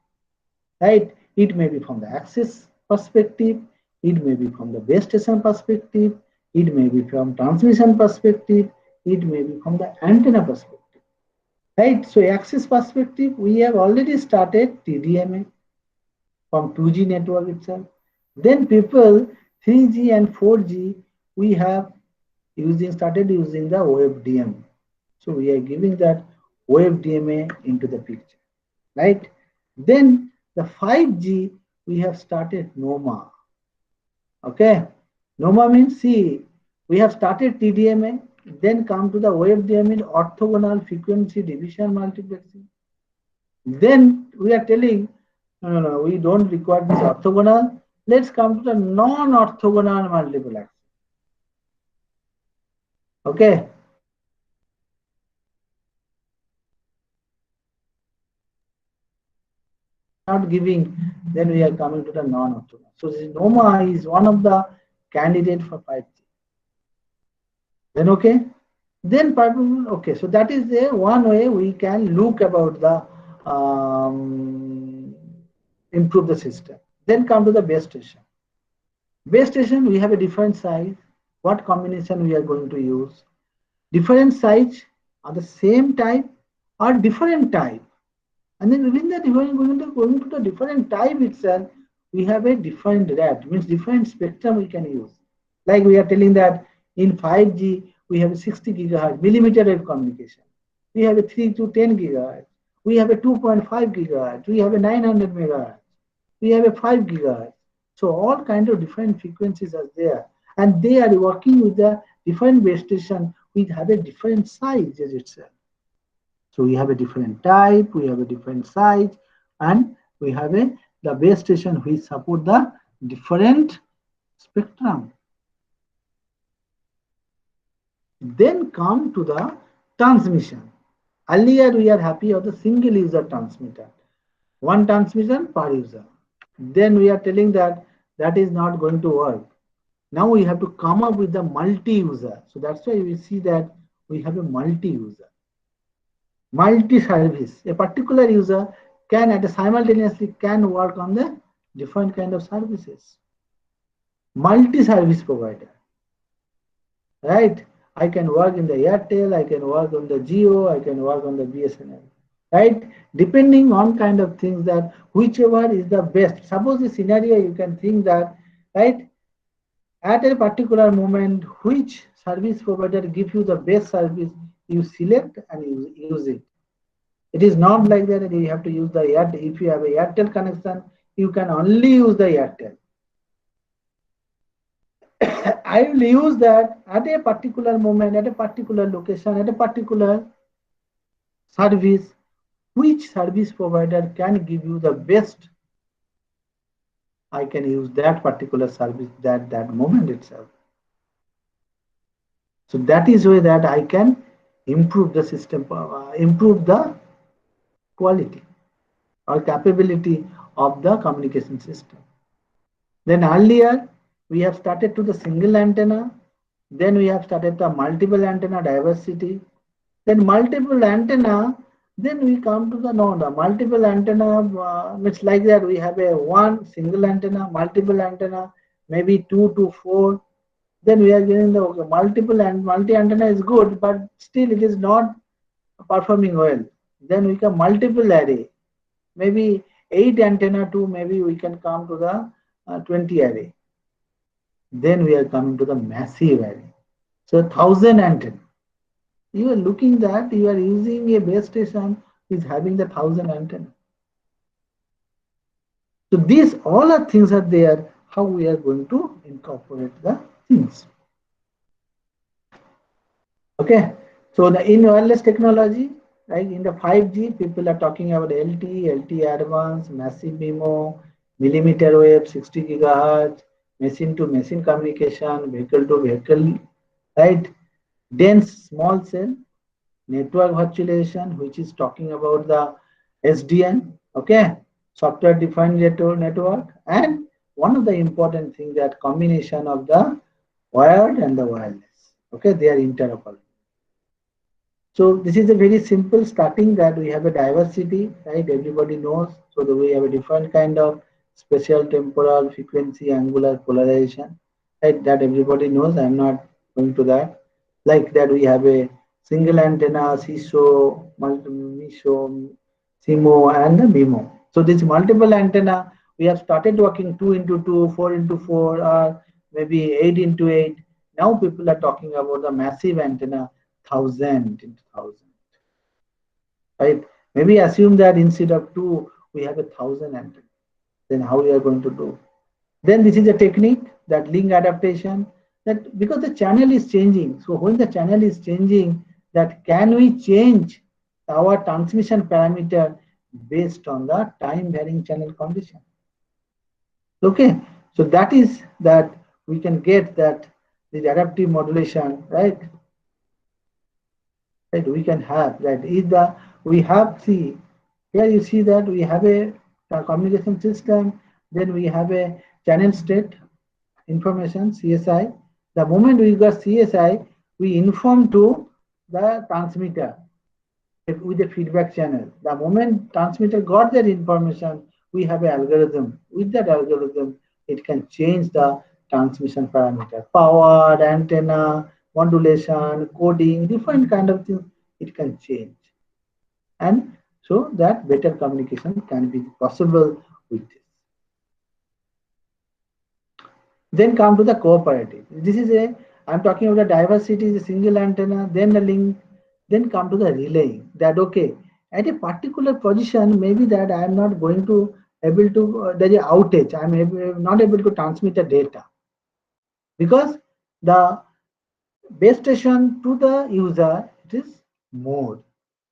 right? It may be from the access perspective, it may be from the base station perspective, it may be from transmission perspective, it may be from the antenna perspective, right? So access perspective, we have already started TDMA from 2G network itself. Then people 3G and 4G, we have started using the OFDM. So we are giving that OFDMA into the picture, right? Then the 5G, we have started NOMA. Okay, NOMA means see, we have started TDMA, then come to the OFDM in orthogonal frequency division multiplexing. Then we are telling, no, we don't require this orthogonal. Let's come to the non-orthogonal multiplexing. Okay. Not giving, then we are coming to the non-orthogonal. So this NOMA is one of the candidate for 5G. Then okay. Then people, okay, so that is the one way we can look about the improve the system. Then come to the base station. Base station, we have a different size. What combination we are going to use? Different size are the same type or different type. And then within the going to the different type itself, we have a different rate, means different spectrum we can use. Like we are telling that in 5G, we have a 60 gigahertz millimeter wave communication. We have a 3 to 10 gigahertz. We have a 2.5 gigahertz. We have a 900 megahertz. We have a 5 gigahertz. So all kind of different frequencies are there. And they are working with the different base station which have a different size as itself. So we have a different type, we have a different size, and we have the base station which support the different spectrum. Then come to the transmission. Earlier we are happy of the single user transmitter, one transmission per user. Then we are telling that that is not going to work. Now we have to come up with the multi-user. So that's why we see that we have a multi-user, multi-service. A particular user can at a simultaneously can work on the different kind of services. Multi-service provider, right? I can work in the Airtel, I can work on the Geo, I can work on the BSNL, right? Depending on kind of things that whichever is the best. Suppose the scenario you can think that, right? At a particular moment, which service provider gives you the best service, you select and you use it. It is not like that you have to use the Airtel. If you have a Airtel connection, you can only use the Airtel. I will use that at a particular moment, at a particular location, at a particular service, which service provider can give you the best. I can use that particular service that moment itself. So that is way that I can improve the system, improve the quality or capability of the communication system. Then earlier we have started to the single antenna, then we have started the multiple antenna diversity, then multiple antenna, then we come to the no, the multiple antenna it's like that we have a one single antenna, multiple antenna, maybe 2 to 4. Then we are getting the okay, multiple and multi antenna is good, but still it is not performing well. Then we can multiple array, maybe 8 antenna to maybe we can come to the 20 array. Then we are coming to the massive array. So 1000 antenna. You are looking that you are using a base station is having the 1000 antenna. So these all are things are there. How we are going to incorporate the things. Okay. So the in wireless technology, like in the 5G, people are talking about LTE advanced, massive MIMO, millimeter wave, 60 gigahertz, machine to machine communication, vehicle to vehicle, right? Dense small cell, network virtualization, which is talking about the SDN, okay, software defined network, and one of the important things that combination of the wired and the wireless, okay, they are interoperable. So this is a very simple starting that we have a diversity, right? Everybody knows. So that we have a different kind of spatial, temporal, frequency, angular polarization, right? That everybody knows. I'm not going to that. Like that, we have a single antenna, CISO, MISO, SIMO, and the MIMO. So this multiple antenna, we have started working 2 into 2, 4 into 4, or maybe 8 into 8. Now people are talking about the massive antenna 1000 into 1000, right? Maybe assume that instead of 2 we have 1000 antenna. Then how we are going to do? Then this is a technique that link adaptation, that because the channel is changing. So when the channel is changing, that can we change our transmission parameter based on the time varying channel condition? Okay, so that is that we can get that the adaptive modulation, right? Right, we can have that is the we have see here you see that we have a communication system, then we have a channel state information CSI. The moment we got CSI, we inform to the transmitter with the feedback channel. The moment transmitter got that information, we have an algorithm. With that algorithm, it can change the transmission parameter, power, antenna, modulation, coding, different kind of things it can change. And so that better communication can be possible with this. Then come to the cooperative. This is a, I'm talking about the diversity, the single antenna, then the link, then come to the relaying. That okay, at a particular position, maybe that I am not going to able to, there is outage, I am not able to transmit the data. Because the base station to the user, it is more.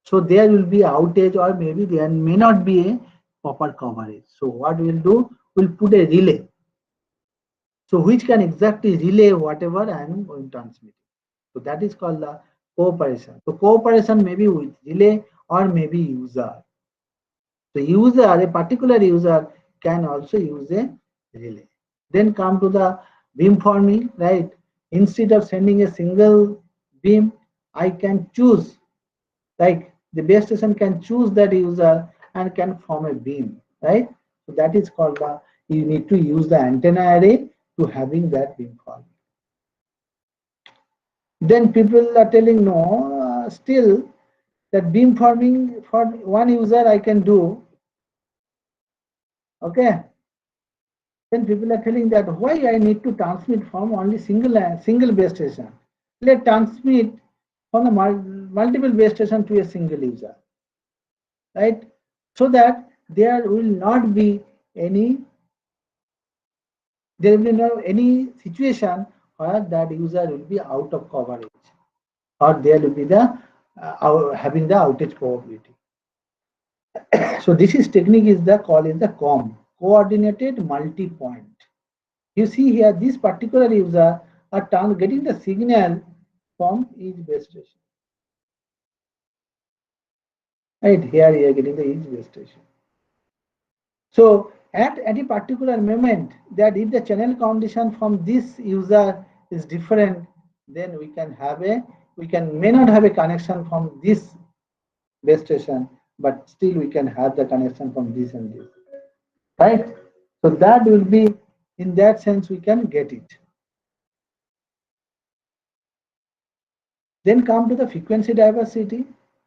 So there will be outage or maybe there may not be a proper coverage. So what we'll do, we'll put a relay. So which can exactly relay whatever I am going to transmit. So that is called the cooperation. So cooperation may be with relay or maybe user. So user, a particular user can also use a relay. Then come to the beam forming, right? Instead of sending a single beam, I can choose, like the base station can choose that user and can form a beam, right? So that is called the, you need to use the antenna array to having that beam forming. Then people are telling no, still that beam forming for one user I can do, okay? Then people are telling that why I need to transmit from only single base station. Let transmit from the multiple base station to a single user, right? So that there will not be any, there will be no any situation where that user will be out of coverage, or there will be the having the outage probability. So this is technique is the call is the coordinated multi-point. You see here this particular user are getting the signal from each base station. Right here you are getting the each base station. So at any particular moment, that if the channel condition from this user is different, then we can have a, we can may not have a connection from this base station, but still we can have the connection from this and this, right? So that will be, in that sense we can get it. Then come to the frequency diversity.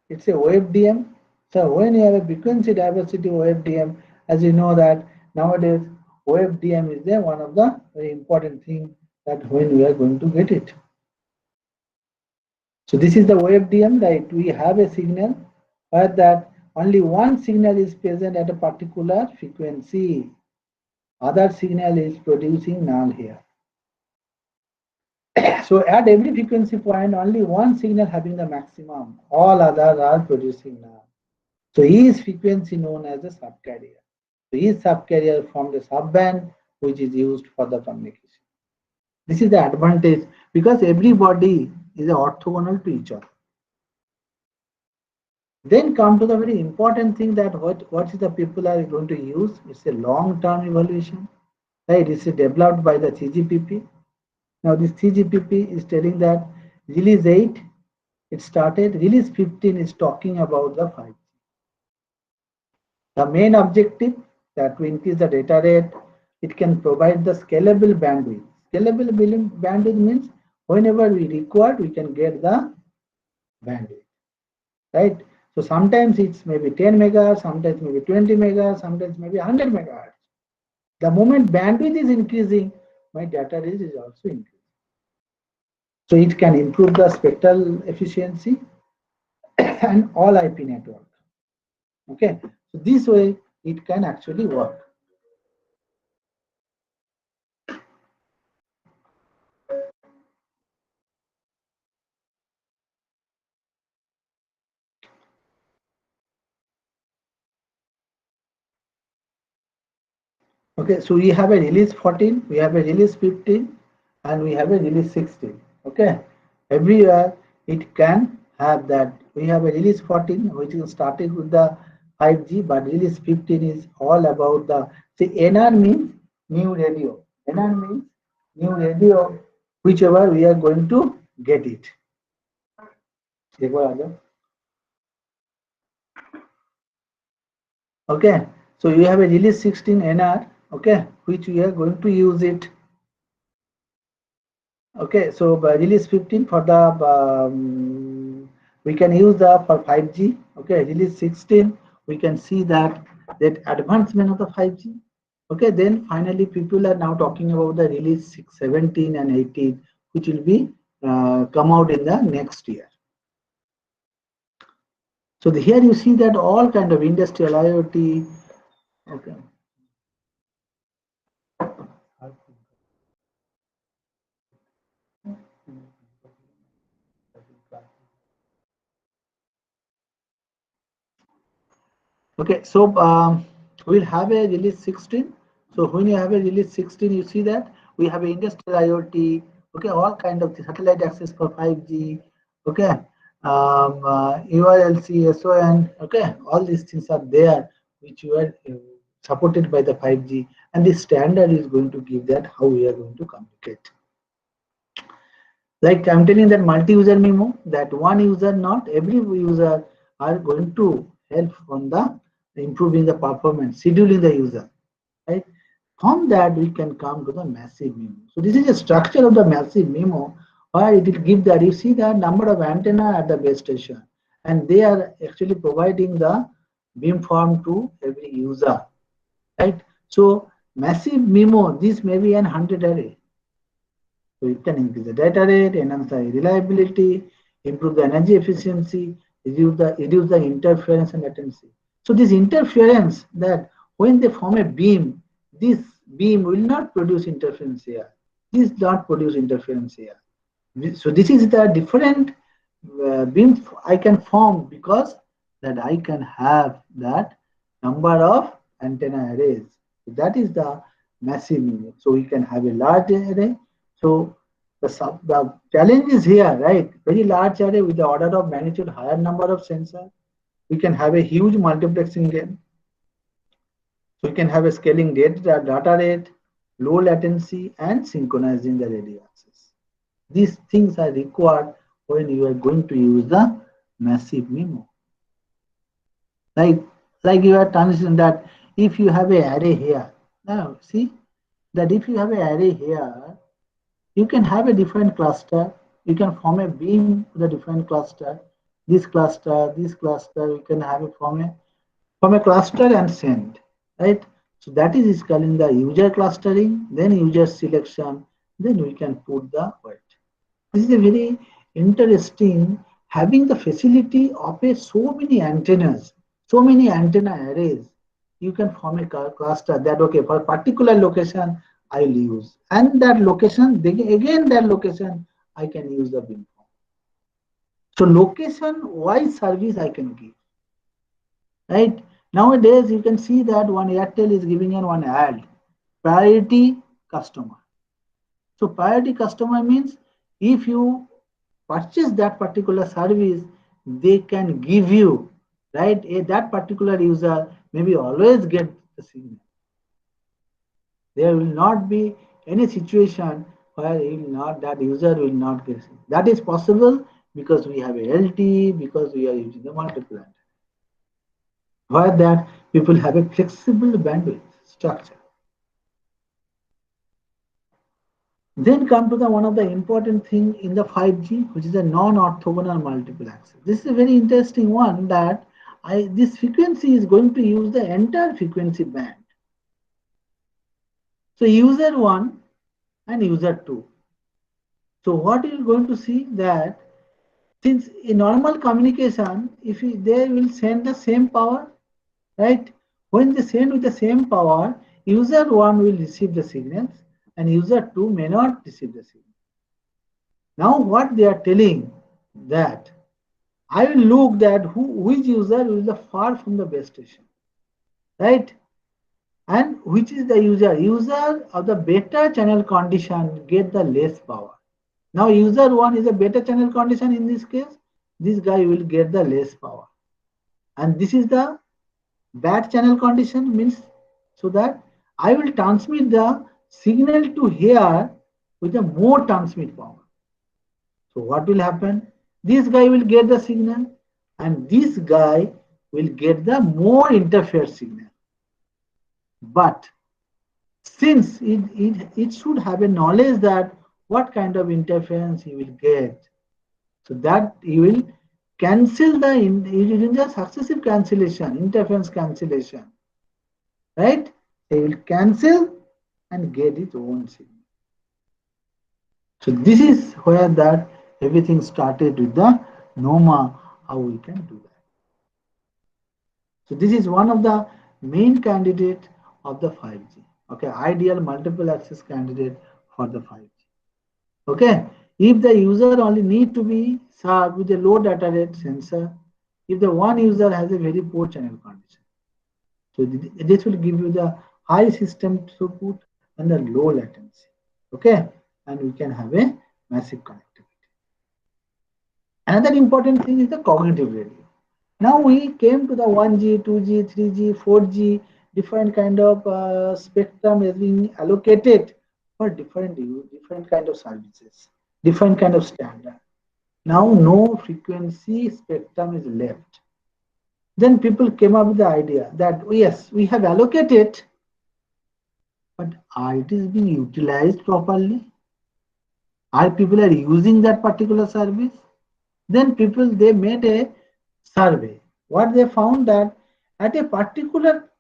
It's a OFDM. So when you have a frequency diversity OFDM, as you know that nowadays OFDM is there one of the very important thing that when we are going to get it. So this is the OFDM, right? We have a signal where that only one signal is present at a particular frequency. Other signal is producing null here. So at every frequency point, only one signal having the maximum. All others are producing null. So E is frequency known as a subcarrier. So E is subcarrier from the subband which is used for the communication. This is the advantage because everybody is orthogonal to each other. Then come to the very important thing that what is the people are going to use. It's a long-term evaluation. Right? It's developed by the CGPP. Now this CGPP is telling that release 8 it started, release 15 is talking about the 5G. The main objective that to increase the data rate, it can provide the scalable bandwidth. Scalable bandwidth means whenever we require, we can get the bandwidth, right? So sometimes it's maybe 10 megahertz, sometimes maybe 20 megahertz, sometimes maybe 100 megahertz. The moment bandwidth is increasing, my data rate is also increasing. So it can improve the spectral efficiency and all IP network. Okay, so this way it can actually work. Okay, so we have a release 14, we have a release 15, and we have a release 16. Okay, everywhere it can have that. We have a release 14, which is started with the 5G, but release 15 is all about the, see, NR means new radio. NR means new radio, whichever we are going to get it. Okay, so you have a release 16 NR, okay, which we are going to use it. Okay, so release 15 for the we can use the for 5G. Okay, release 16 we can see that advancement of the 5G. Okay, then finally people are now talking about the release 17 and 18, which will be come out in the next year. So here you see that all kind of industrial IoT. Okay. Okay, so we'll have a release 16. So when you have a release 16, you see that we have a industrial IoT. Okay, all kind of the satellite access for 5G. Okay, URLC, SON. Okay, all these things are there, which were supported by the 5G, and the standard is going to give that how we are going to communicate. Like I'm telling that multi-user memo, that one user, not every user are going to help on the improving the performance, scheduling the user, right? From that we can come to the massive memo. So this is a structure of the massive memo where it will give that you see the number of antenna at the base station, and they are actually providing the beamform to every user, right? So massive memo, this may be an 100 array. So it can increase the data rate, enhance the reliability, improve the energy efficiency, reduce the interference and latency. So this interference, that when they form a beam, this beam will not produce interference here. This not produce interference here. So this is the different beam I can form, because that I can have that number of antenna arrays. So that is the massive meaning. So we can have a large array. So the challenge is here, right? Very large array with the order of magnitude higher number of sensors. We can have a huge multiplexing gain. So we can have a scaling data rate, low latency, and synchronizing the radio access. These things are required when you are going to use the massive MIMO. Like, like you are transition that if you have a array here, now see that if you have an array here, you can have a different cluster. You can form a beam with a different cluster. This cluster, you can have it from a cluster and send, right? So that is calling the user clustering, then user selection, then we can put the weight. This is a very interesting having the facility of a so many antennas, so many antenna arrays. You can form a cluster that okay for a particular location I will use, and that location again that location I can use the beamform. So location wise service I can give, right? Nowadays you can see that one Airtel is giving an one ad priority customer. So priority customer means if you purchase that particular service, they can give you, right? That particular user maybe always get the signal. There will not be any situation where he will not, that user will not get signal. That is possible because we have a LT, because we are using the multiple antenna. Where that people have a flexible bandwidth structure. Then come to the one of the important thing in the 5G, which is a non-orthogonal multiple access. This is a very interesting one that this frequency is going to use the entire frequency band. So user 1 and user 2. So what you're going to see that since in normal communication, if they will send the same power, right? When they send with the same power, user 1 will receive the signals and user 2 may not receive the signal. Now what they are telling that I will look that which user is the far from the base station, right? And which is the user of the better channel condition get the less power. Now user 1 is a better channel condition in this case, this guy will get the less power. And this is the bad channel condition means so that I will transmit the signal to here with a more transmit power. So what will happen? This guy will get the signal and this guy will get the more interfered signal. But since it should have a knowledge that what kind of interference he will get, so that he will cancel the in the successive cancellation, interference cancellation, right? He will cancel and get his own signal. So this is where that everything started with the NOMA, how we can do that. So this is one of the main candidate of the 5G. Okay, ideal multiple access candidate for the 5G. Okay, if the user only need to be served with a low data rate sensor, if the one user has a very poor channel condition. So this will give you the high system throughput and the low latency. Okay, and we can have a massive connectivity. Another important thing is the cognitive radio. Now we came to the 1G, 2G, 3G, 4G, different kind of spectrum is being allocated for different kind of services. different kind of standard. Now no frequency spectrum is left. Then people came up with the idea that yes, we have allocated, but are it is being utilized properly? Are people are using that particular service? Then people they made a survey. What they found that at a particular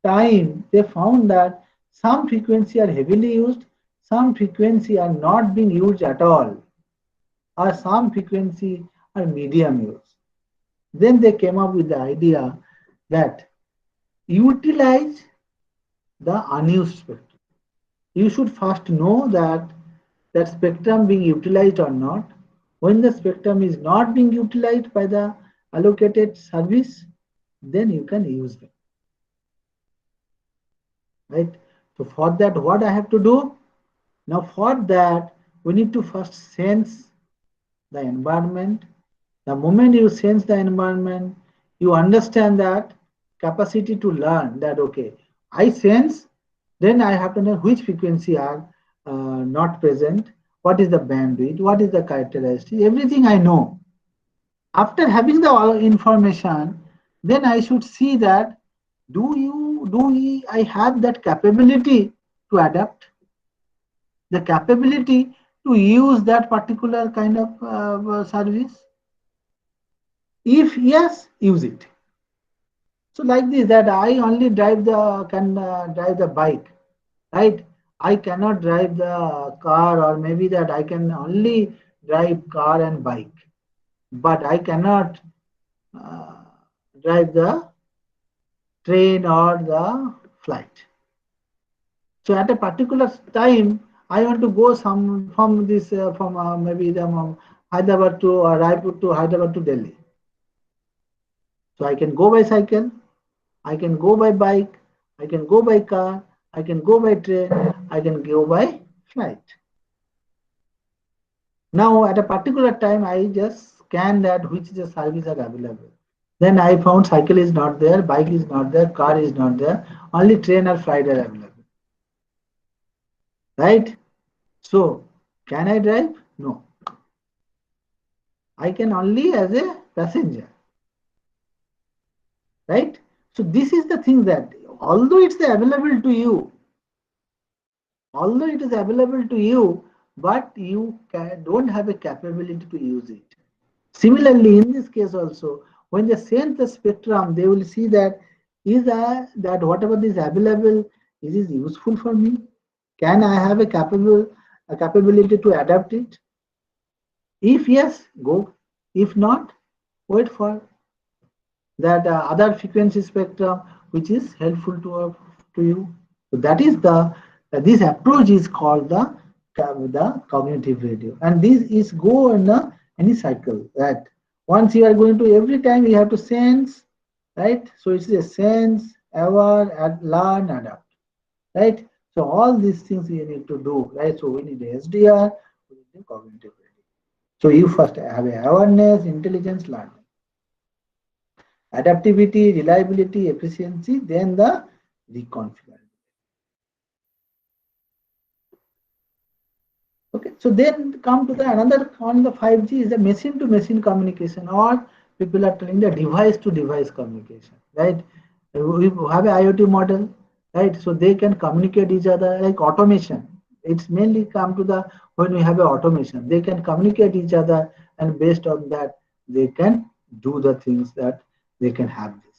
time they found that some frequency are heavily used, some frequency are not being used at all, or some frequency are medium use. Then they came up with the idea that utilize the unused spectrum. You should first know that that spectrum being utilized or not. When the spectrum is not being utilized by the allocated service, then you can use them, right? So for that, what I have to do? Now for that, we need to first sense the environment. The moment you sense the environment, you understand that capacity to learn that, okay, I sense, then I have to know which frequency are not present, what is the bandwidth, what is the characteristic, everything I know. After having the information, then I should see that I have that capability to adapt, the capability to use that particular kind of service. If yes, use it. So like this, that I only can drive the bike, right? I cannot drive the car, or maybe that I can only drive car and bike, but I cannot uh, drive the train or the flight. So at a particular time, I want to go some from this from maybe the Hyderabad to Raipur to Hyderabad to Delhi. So I can go by cycle, I can go by bike, I can go by car, I can go by train, I can go by flight. Now at a particular time, I just scan that which the services are available. Then I found cycle is not there, bike is not there, car is not there, only train or flight are available. Right? So can I drive? No. I can only as a passenger. Right? So this is the thing that although it's available to you, although it is available to you, but you don't have a capability to use it. Similarly, in this case also, when they sense the spectrum, they will see that that whatever is available, is it useful for me? Can I have a capability to adapt it? If yes, go. If not, wait for that other frequency spectrum which is helpful to you. So that is the this approach is called the cognitive radio, and this is go in any cycle. That once you are going to every time you have to sense, right? So it's a sense, aware, learn, adapt, right? So all these things you need to do, right? So we need a SDR, we need a cognitive radio. So you first have a awareness, intelligence, learning. Adaptivity, reliability, efficiency, then the reconfigurability. Okay, so then come to the another on the 5G is the machine to machine communication, or people are telling the device to device communication, right? We have a IoT model, right? So they can communicate each other like automation. It's mainly come to the when we have a automation, they can communicate each other, and based on that, they can do the things that they can have this.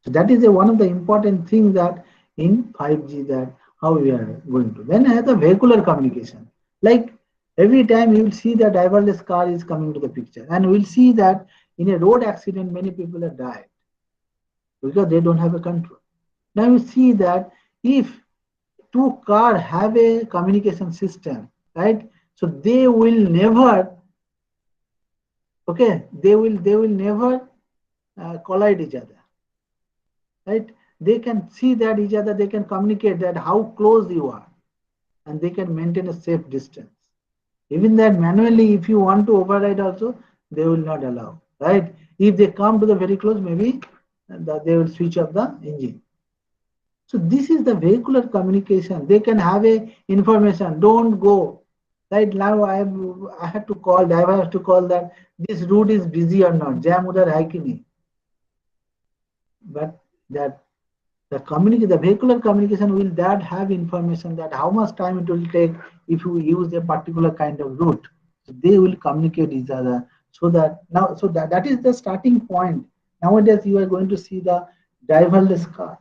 So that is one of the important things that in 5G that how we are going to. Then has the vehicular communication. Like every time you will see the driverless car is coming to the picture, and we'll see that in a road accident many people have died because they don't have a control. Now you see that if two cars have a communication system, right? So they will never, okay, they will never collide each other, right? They can see that each other, they can communicate that how close you are, and they can maintain a safe distance. Even that manually, if you want to override also, they will not allow, right? If they come to the very close, maybe they will switch off the engine. So this is the vehicular communication. They can have a information, don't go, Right now, I had to call, driver has to call that this route is busy or not, jam udhar hai ki nahi. But that the vehicular communication will that have information that how much time it will take if you use a particular kind of route. So they will communicate each other so that now that is the starting point. Nowadays you are going to see the driverless car.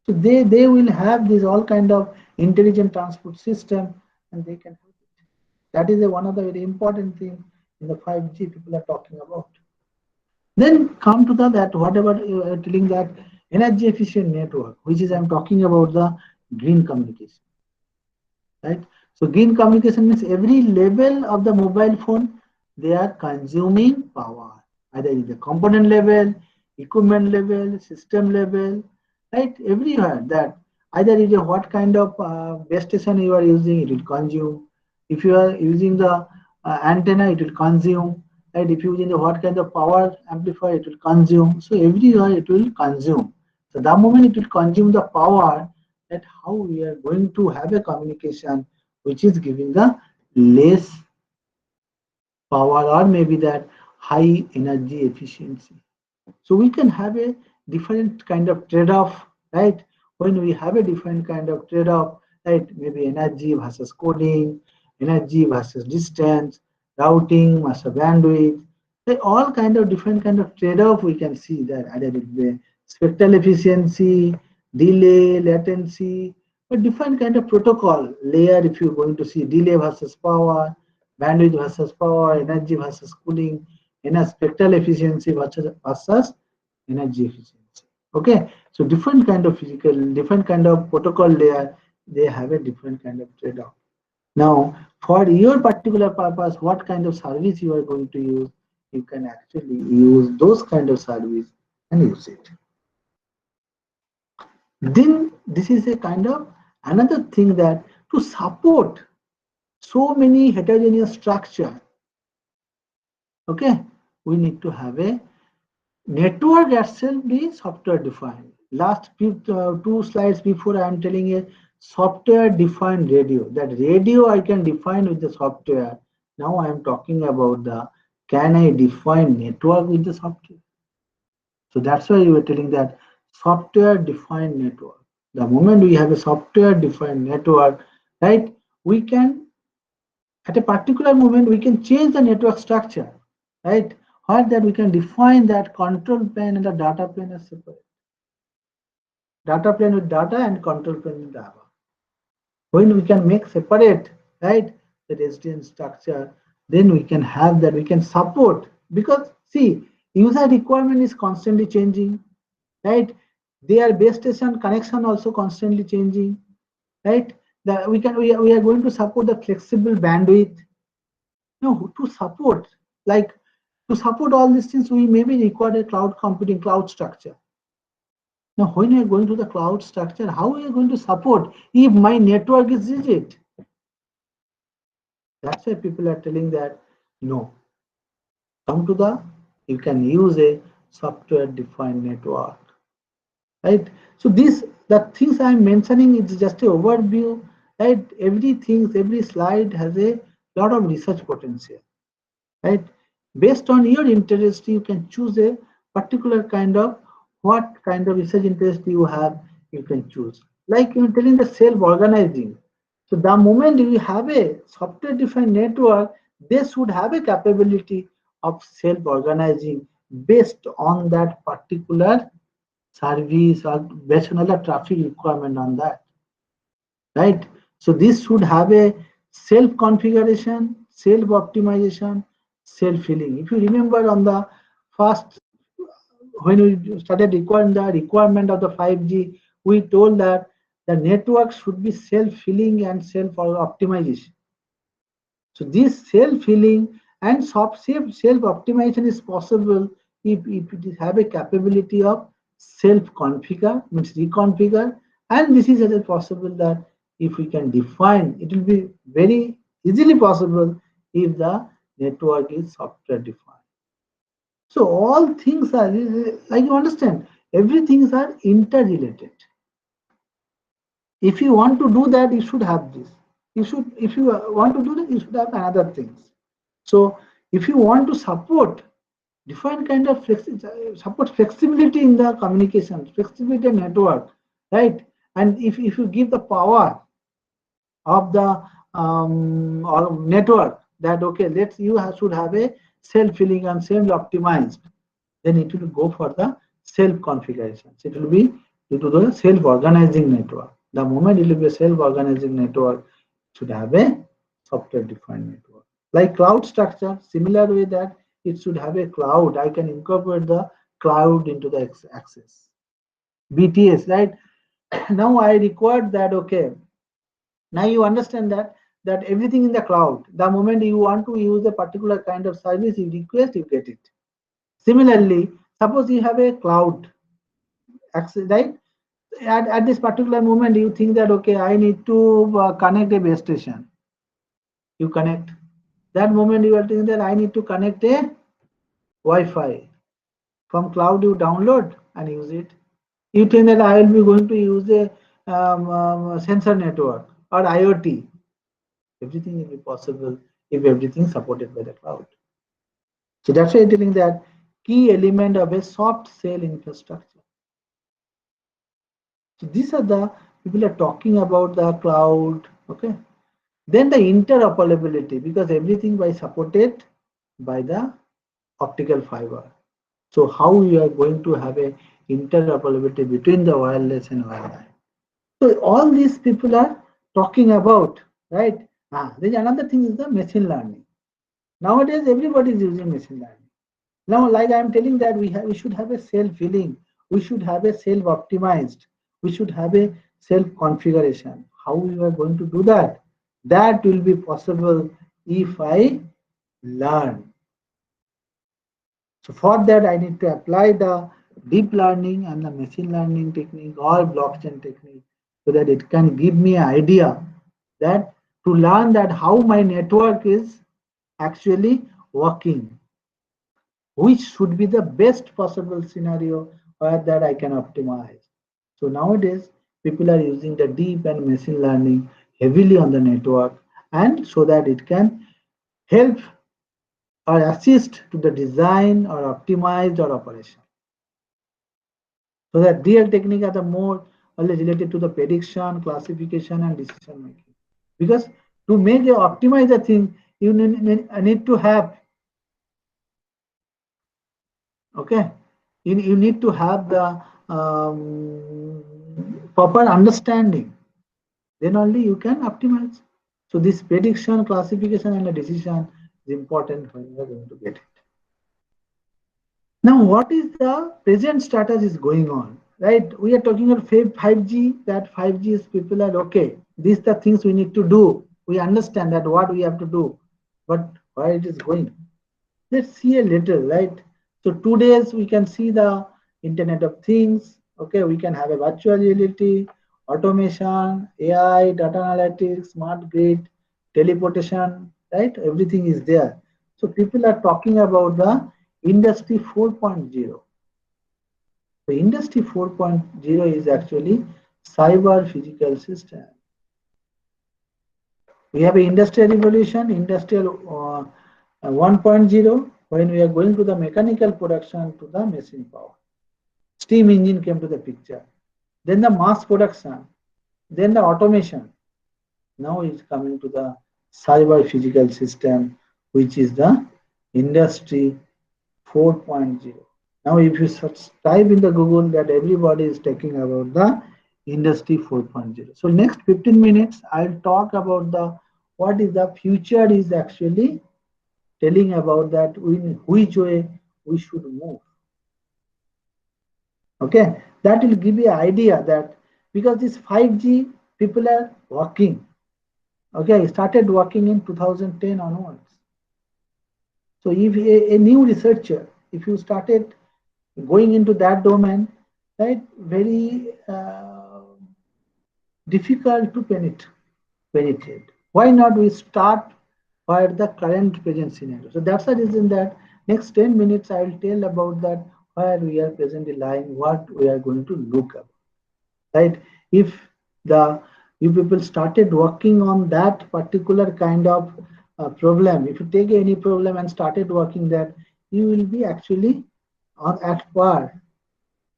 So they will have this all kind of intelligent transport system and they can help it. That is one of the very important thing in the 5G people are talking about. Then come to the that whatever you are telling that energy efficient network, which is I'm talking about the green communication, right? So green communication means every level of the mobile phone they are consuming power, either in the component level, equipment level, system level, right? Everywhere that either is a what kind of base station you are using, it will consume. If you are using the antenna, it will consume. Right? If you are using the what kind of power amplifier, it will consume. So everywhere it will consume. So the moment it will consume the power, that how we are going to have a communication which is giving the less power or maybe that high energy efficiency. So we can have a different kind of trade-off, right? When we have a different kind of trade-off, right? Maybe energy versus coding, energy versus distance, routing versus bandwidth. Like all kind of different kind of trade-off we can see that either it be spectral efficiency, delay, latency, but different kind of protocol layer if you're going to see delay versus power, bandwidth versus power, energy versus cooling, spectral efficiency versus energy efficiency. Okay, so different kind of physical, different kind of protocol layer, they have a different kind of trade-off. Now, for your particular purpose, what kind of service you are going to use, you can actually use those kind of service and use it. Then this is a kind of another thing that to support so many heterogeneous structure, okay, we need to have a network itself be software defined. Last two slides before I am telling a software defined radio. That radio I can define with the software. Now I am talking about the can I define network with the software. So that's why you were telling that software defined network. The moment we have a software defined network, right, we can at a particular moment we can change the network structure, right? Or that we can define that control plane and the data plane as separate. Data plane with data and control plane with data. When we can make separate, right, the SDN structure, then we can have that, we can support, because see, user requirement is constantly changing, right? Their base station connection also constantly changing, right? That we are going to support the flexible bandwidth. No, to support, like to support all these things, we maybe require a cloud computing, cloud structure. Now, when you are going to the cloud structure, how are you going to support if my network is rigid? That's why people are telling that no, come to the, you can use a software defined network, right? So this, the things I'm mentioning, it's just a overview, right? Everything, every slide has a lot of research potential, right? Based on your interest, you can choose a particular kind of what kind of research interest you have, you can choose. Like you're telling the self-organizing. So the moment you have a software-defined network, they should have a capability of self-organizing based on that particular service or based on the traffic requirement on that, right? So this should have a self-configuration, self-optimization, self-healing. If you remember on the first, when we started requiring the requirement of the 5G, we told that the network should be self-healing and self-optimization. So this self-healing and self-optimization is possible if it have a capability of self-configure, means reconfigure, and this is also possible that if we can define, it will be very easily possible if the network is software defined. So all things are, like you understand, everything are interrelated. If you want to do that, you should have this. You should, if you want to do that, you should have another things. So if you want to support different kind of support flexibility in the communication, flexibility network, right? And if you give the power of the or network that okay, let's you should have a self-healing and self-optimized, then it will go for the self-configurations. It will be due to the self-organizing network. The moment it will be a self-organizing network, it should have a software-defined network. Like cloud structure, similar way that it should have a cloud. I can incorporate the cloud into the access. BTS, right? Now I require that, okay, now you understand that everything in the cloud. The moment you want to use a particular kind of service, you request, you get it. Similarly, suppose you have a cloud access, right? At this particular moment, you think that okay, I need to connect a base station. You connect. That moment you are thinking that I need to connect a Wi-Fi. From cloud you download and use it. You think that I will be going to use a sensor network or IoT. Everything will be possible if everything is supported by the cloud. So that's why I'm telling that key element of a soft cell infrastructure. So these are the people are talking about the cloud. Okay. Then the interoperability, because everything by supported by the optical fiber. So how we are going to have a interoperability between the wireless and wireline. So all these people are talking about, right? Then another thing is the machine learning. Nowadays, everybody is using machine learning. Now, like I am telling that we should have a self-healing, we should have a self-optimized, we should have a self-configuration. How we are going to do that? That will be possible if I learn. So for that, I need to apply the deep learning and the machine learning technique or blockchain technique so that it can give me an idea that to learn that how my network is actually working, which should be the best possible scenario where that I can optimize. So nowadays, people are using the deep and machine learning heavily on the network and so that it can help or assist to the design or optimized or operation. So that real technique are the more only related to the prediction, classification, and decision making. Because to make the optimize the thing, you need to have okay. You need to have the proper understanding. Then only you can optimize. So this prediction, classification, and the decision is important when you are going to get it. Now, what is the present status is going on? Right? We are talking about 5G, that 5G is people are okay. These are the things we need to do. We understand that what we have to do, but where it is going. Let's see a little, right? So 2 days we can see the Internet of Things. Okay, we can have a virtual reality, automation, AI, data analytics, smart grid, teleportation, right? Everything is there. So people are talking about the Industry 4.0. So Industry 4.0 is actually cyber physical system. We have an industrial revolution, industrial 1.0, when we are going to the mechanical production to the machine power. Steam engine came to the picture. Then the mass production. Then the automation. Now it's coming to the cyber physical system, which is the industry 4.0. Now, if you type in the Google that everybody is talking about the industry 4.0. So next 15 minutes, I'll talk about the what is the future is actually telling about that in which way we should move. Okay, that will give you an idea that because this 5G people are working. Okay, started working in 2010 onwards. So if a new researcher, if you started going into that domain, right, very difficult to penetrate. Why not we start where the current present scenario? So that's the reason that next 10 minutes I will tell about that where we are presently lying, what we are going to look at, right? If the You people started working on that particular kind of problem. If you take any problem and started working that, you will be actually on at par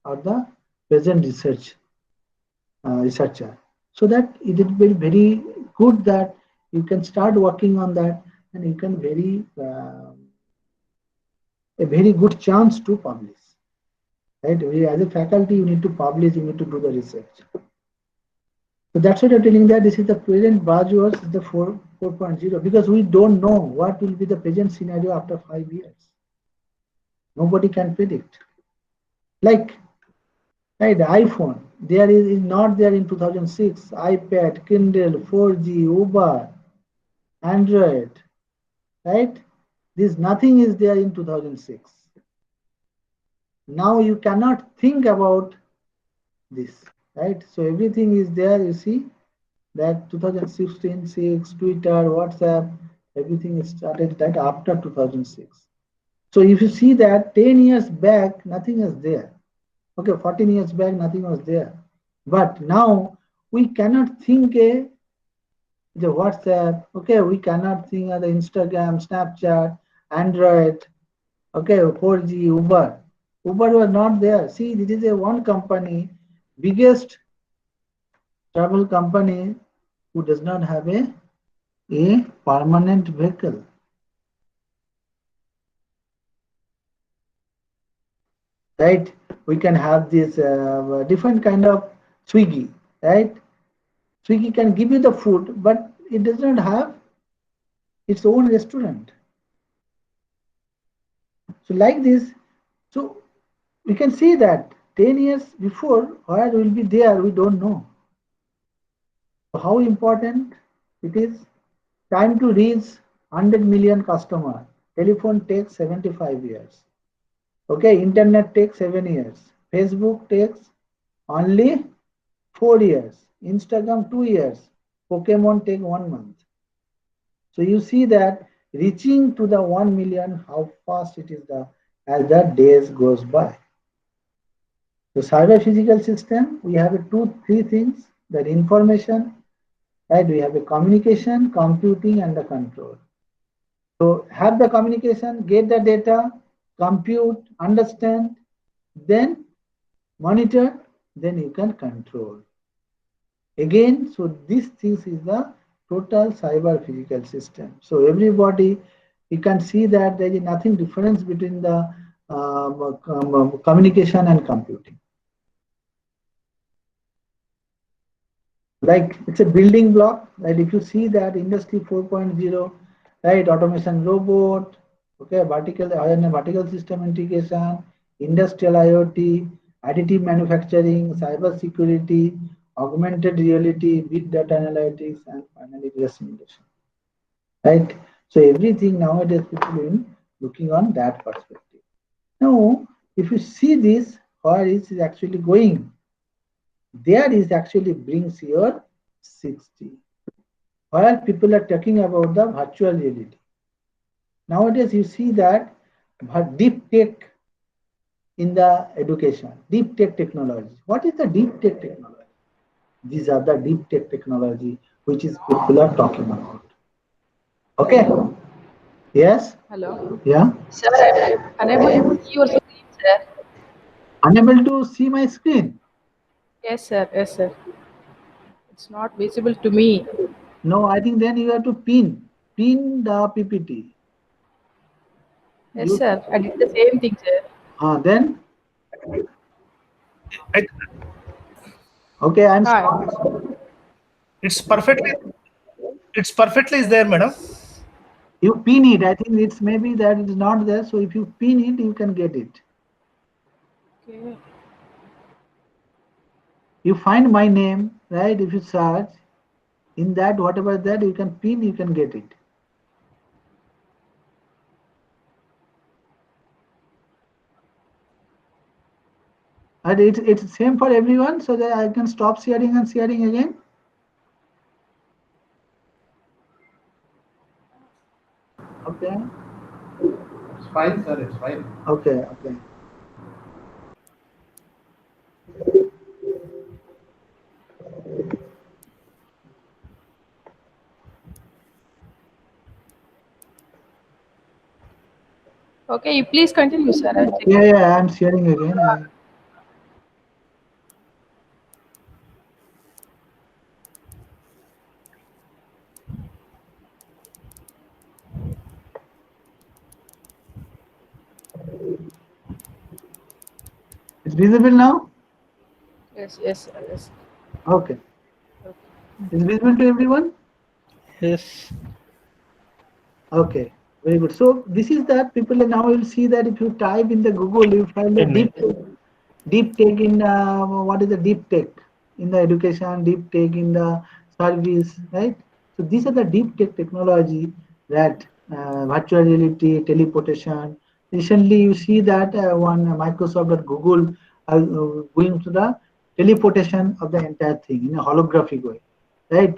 of the present researcher. So that it will be very good that you can start working on that, and you can a very good chance to publish. Right? As a faculty, you need to publish, you need to do the research. So that's what I'm telling that this is the present buzzwords, is the 4.0, because we don't know what will be the present scenario after 5 years. Nobody can predict. Like, right, iPhone, there is not there in 2006, iPad, Kindle, 4G, Uber, Android, right? This nothing is there in 2006. Now you cannot think about this, right? So everything is there, you see, that 2016, 6, Twitter, WhatsApp, everything started that after 2006. So if you see that 10 years back, nothing is there. Okay, 14 years back, nothing was there. But now we cannot think the WhatsApp, okay, we cannot think of the Instagram, Snapchat, Android, okay, 4G, Uber. Uber was not there. See, this is a one company, biggest travel company who does not have a permanent vehicle. Right? We can have this different kind of Swiggy, right? Swiggy can give you the food, but it does not have its own restaurant. So like this, so we can see that 10 years before, where will be there, we don't know. So how important it is? Time to reach 100 million customer. Telephone takes 75 years. Okay, internet takes 7 years. Facebook takes only 4 years. Instagram 2 years. Pokemon take 1 month. So you see that reaching to the 1 million, how fast it is as the days goes by. So cyber physical system, we have three things, that information, right? We have a communication, computing, and the control. So have the communication, get the data, compute, understand, then monitor, then you can control. Again, so these things is the total cyber physical system. So everybody, you can see that there is nothing difference between the communication and computing. Like it's a building block, right? If you see that industry 4.0, right, automation robot, okay, vertical system integration, industrial IoT, additive manufacturing, cyber security, augmented reality, big data analytics, and finally data simulation, right? So everything nowadays people are looking on that perspective. Now, if you see this, where is it actually going? There is actually brings your 60. While people are talking about the virtual reality. Nowadays, you see that deep tech in the education, deep tech technology. What is the deep tech technology? These are the deep tech technology which is people are talking about. Okay. Yes. Hello. Yeah. Sir, I'm unable to see your screen, sir. Unable to see my screen. Yes, sir. Yes, sir. It's not visible to me. No, I think then you have to pin the PPT. Yes, You sir. I did the same thing, sir. then I, okay. I'm Hi. it's perfectly is there, madam. you pin it. I think it's maybe that it is not there. So if you pin it, you can get it. Okay. You find my name, right? If you search in that, whatever that you can pin, you can get it. And it's same for everyone, so that I can stop sharing and sharing again. Okay. It's fine, sir. It's fine. Okay. Okay. Okay, you please continue, sir. I'll check. Yeah, yeah, I'm sharing again. It's visible now? Yes, yes, sir. Yes. Okay. Okay. It's visible to everyone? Yes. Okay, very good. So this is that people now will see that if you type in the Google, you find the deep tech in what is the deep tech in the education, deep tech in the service, right? So these are the deep tech technology that virtual reality, teleportation. Recently, you see that one Microsoft or Google are going to the teleportation of the entire thing in a holographic way, right?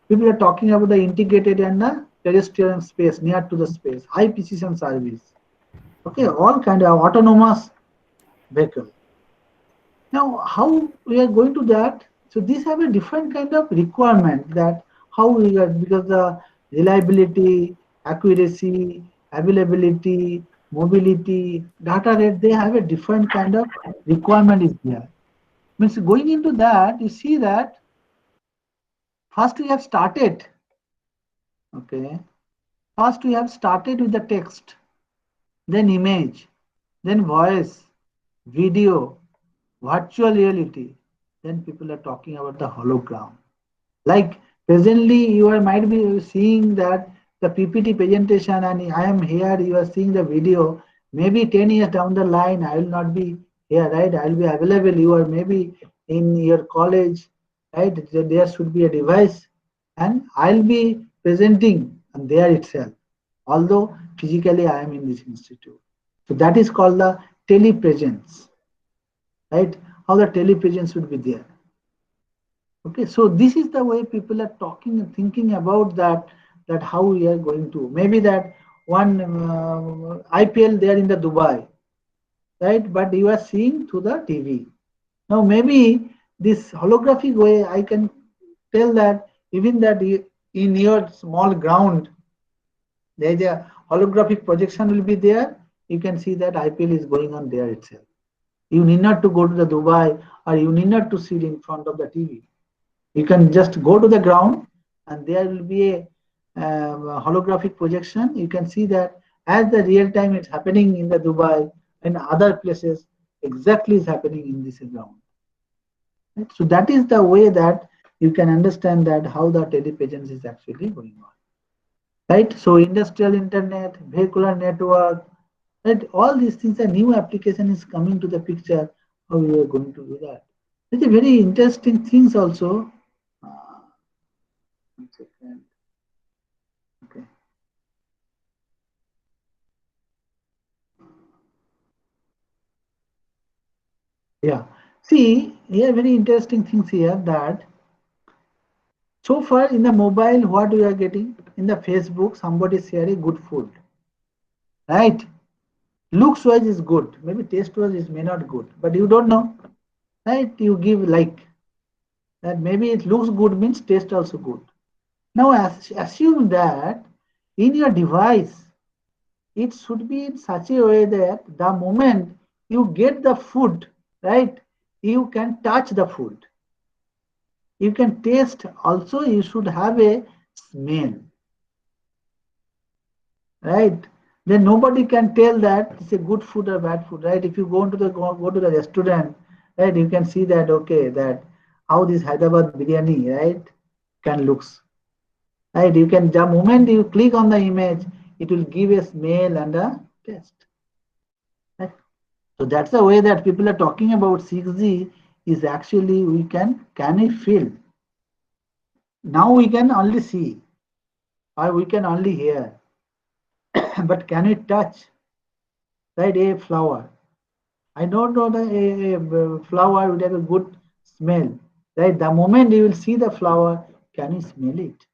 People are talking about the integrated and the terrestrial space near to the space, high precision service. Okay, all kind of autonomous vehicle. Now, how we are going to that? So these have a different kind of requirement that how we are, because the reliability, accuracy, availability, mobility, data rate, they have a different kind of requirement is there. Means going into that, you see that first we have started, okay, first we have started with the text, then image, then voice, video, virtual reality. Then people are talking about the hologram. Like presently, you are might be seeing that the PPT presentation, and I am here. You are seeing the video. Maybe 10 years down the line, I will not be here, right? I will be available. You are maybe in your college, right? There should be a device, and I'll be presenting and there itself. Although physically I am in this institute, so that is called the telepresence, right? How the telepresence would be there. Okay, so this is the way people are talking and thinking about that, that how we are going to, maybe that one IPL there in the Dubai, right? But you are seeing through the TV. Now maybe this holographic way, I can tell that even that in your small ground, there is a holographic projection will be there. You can see that IPL is going on there itself. You need not to go to the Dubai, or you need not to sit in front of the TV. You can just go to the ground and there will be holographic projection. You can see that as the real time it's happening in the Dubai and other places, exactly is happening in this ground. Right? So that is the way that you can understand that how the telepresence is actually going on. Right? So industrial internet, vehicular network, right? All these things, a new application is coming to the picture. How we are going to do that? It's a very interesting things also. One second. Okay. Yeah. See, here very interesting things here that so far in the mobile, what we are getting in the Facebook, somebody is sharing good food, right? Looks wise is good, maybe taste wise is may not good, but you don't know, right? You give like that, maybe it looks good means taste also good. Now assume that in your device, it should be in such a way that the moment you get the food, right, you can touch the food, you can taste also, you should have a smell, right? Then nobody can tell that it's a good food or bad food, right? If you go to the restaurant, right, you can see that, okay, that how this Hyderabad biryani, right, can looks, right? You can, the moment you click on the image, it will give a smell and a taste, right? So that's the way that people are talking about 6G is actually we can we feel? Now we can only see or we can only hear, but can we touch, right? A flower. I don't know the a flower would have a good smell, right? The moment you will see the flower, can you smell it,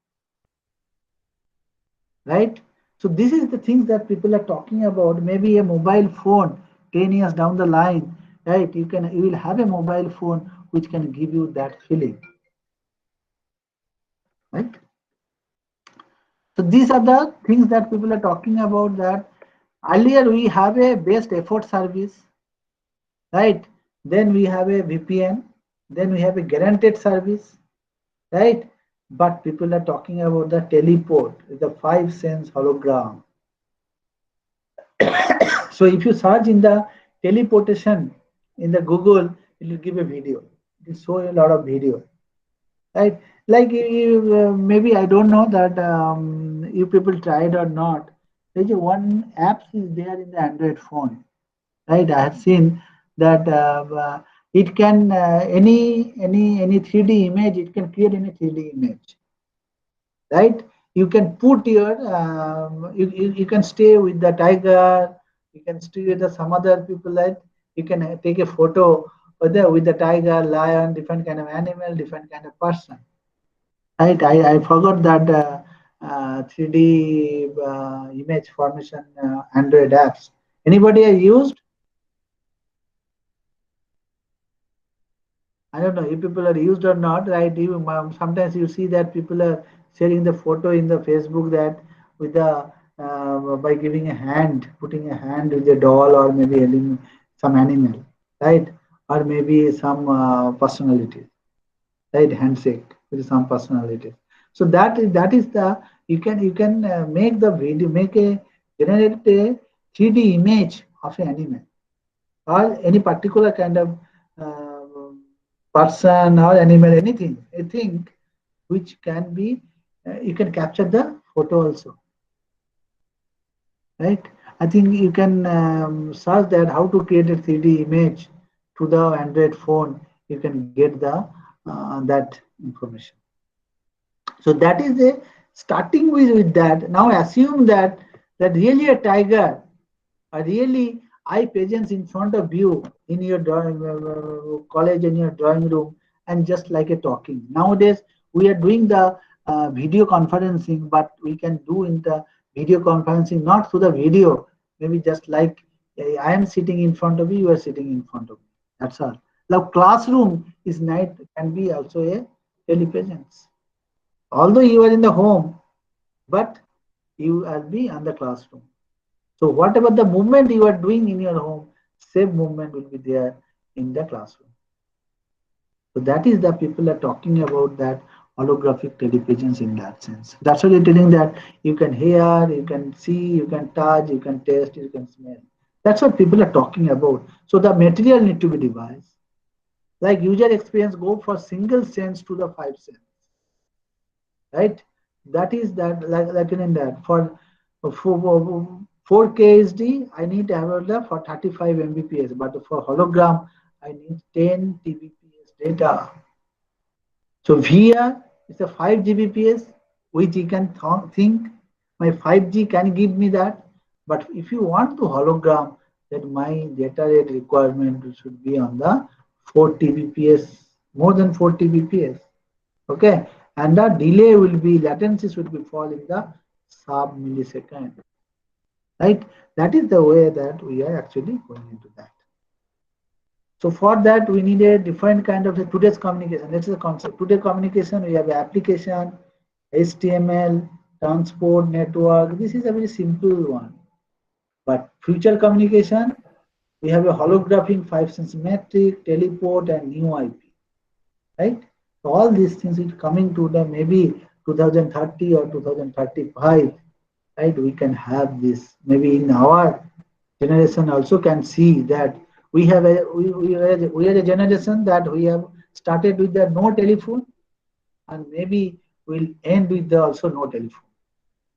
right? So this is the things that people are talking about. Maybe a mobile phone, 10 years down the line, right? You will have a mobile phone which can give you that feeling, right? So these are the things that people are talking about, that Earlier we have a best effort service, right? Then we have a VPN, then we have a guaranteed service, right? But people are talking about the teleport, the 5 sense hologram. So if you search in the teleportation in the Google, it will give a video. It will show a lot of video, right? Like maybe I don't know that you people tried or not. There's a one app is there in the Android phone, right? I have seen that it can any 3D image. It can create any 3D image, right? You can put your you can stay with the tiger, you can stay with the, some other people, like you can take a photo with the tiger, lion, different kind of animal, different kind of person, right? I forgot that 3D image formation Android apps. Anybody have used? I don't know if people are used or not, right? Sometimes you see that people are sharing the photo in the Facebook that with the by giving a hand, putting a hand with a doll or maybe some animal, right? Or maybe some personality, right? Handshake with some personality. So that is the you can make the video, make a generate a 3D image of an animal or any particular kind of uh, person or animal, anything, I think, which can be, you can capture the photo also, right? I think you can search that how to create a 3D image to the Android phone. You can get the that information. So that is the starting with that. Now assume that really a tiger, really eye presence in front of you in your drawing college, in your drawing room, and just like a talking. Nowadays we are doing the video conferencing, but we can do in the video conferencing not through the video, maybe just like I am sitting in front of you, you are sitting in front of me, that's all. Now classroom is night, can be also a telepresence, although you are in the home, but you will be on the classroom. So whatever the movement you are doing in your home, same movement will be there in the classroom. So that is the people are talking about that holographic telepresence in that sense. That's what you're telling that you can hear, you can see, you can touch, you can taste, you can smell. That's what people are talking about. So the material need to be devised. Like user experience, go for single sense to the 5 sense, right? That is that like in that for 4K HD, I need to have the for 35 Mbps, but for hologram, I need 10 Tbps data. So VR is a 5 Gbps, which you can think my 5G can give me that. But if you want to hologram, that my data rate requirement should be on the 4 Tbps, more than 4 Tbps. Okay, and the delay will be, latency should be fall in the sub millisecond, right? That is the way that we are actually going into that. So for that we need a different kind of today's communication. That's the concept. Today communication, we have application, HTML, transport network. This is a very simple one. But future communication, we have a holographic 5 sense metric, teleport, and new IP, right? So all these things is coming to the maybe 2030 or 2035, right? We can have this. Maybe in our generation also can see that we are a generation that we have started with the no telephone, and maybe we'll end with the also no telephone,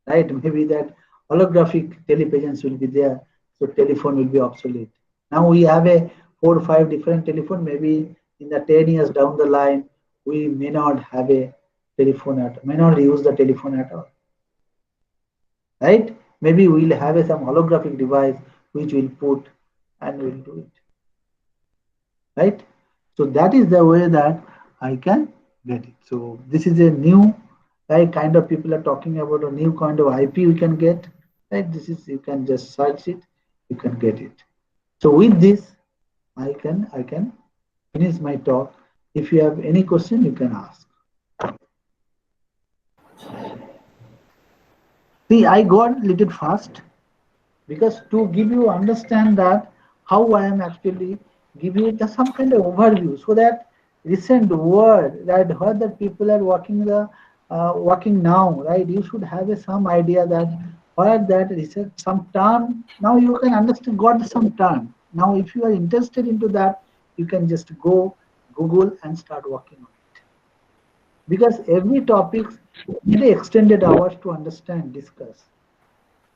right? Maybe that holographic telepresence will be there, so telephone will be obsolete. Now we have a 4 or 5 different telephone. Maybe in the 10 years down the line, we may not have a telephone at, may not use the telephone at all, right? Maybe we'll have some holographic device which we'll put and we'll do it, right? So that is the way that I can get it. So this is a new, right, kind of people are talking about a new kind of IP we can get, right? This is, you can just search it, you can get it. So with this, I can finish my talk. If you have any question, you can ask. See, I got a little fast. because to give you understand that how I am actually give you the, some kind of overview, so that recent word that heard that people are working now, right? You should have some idea that where that research some term, now you can understand got some term. Now if you are interested into that, you can just go Google and start working on it, because every topic need extended hours to understand, discuss,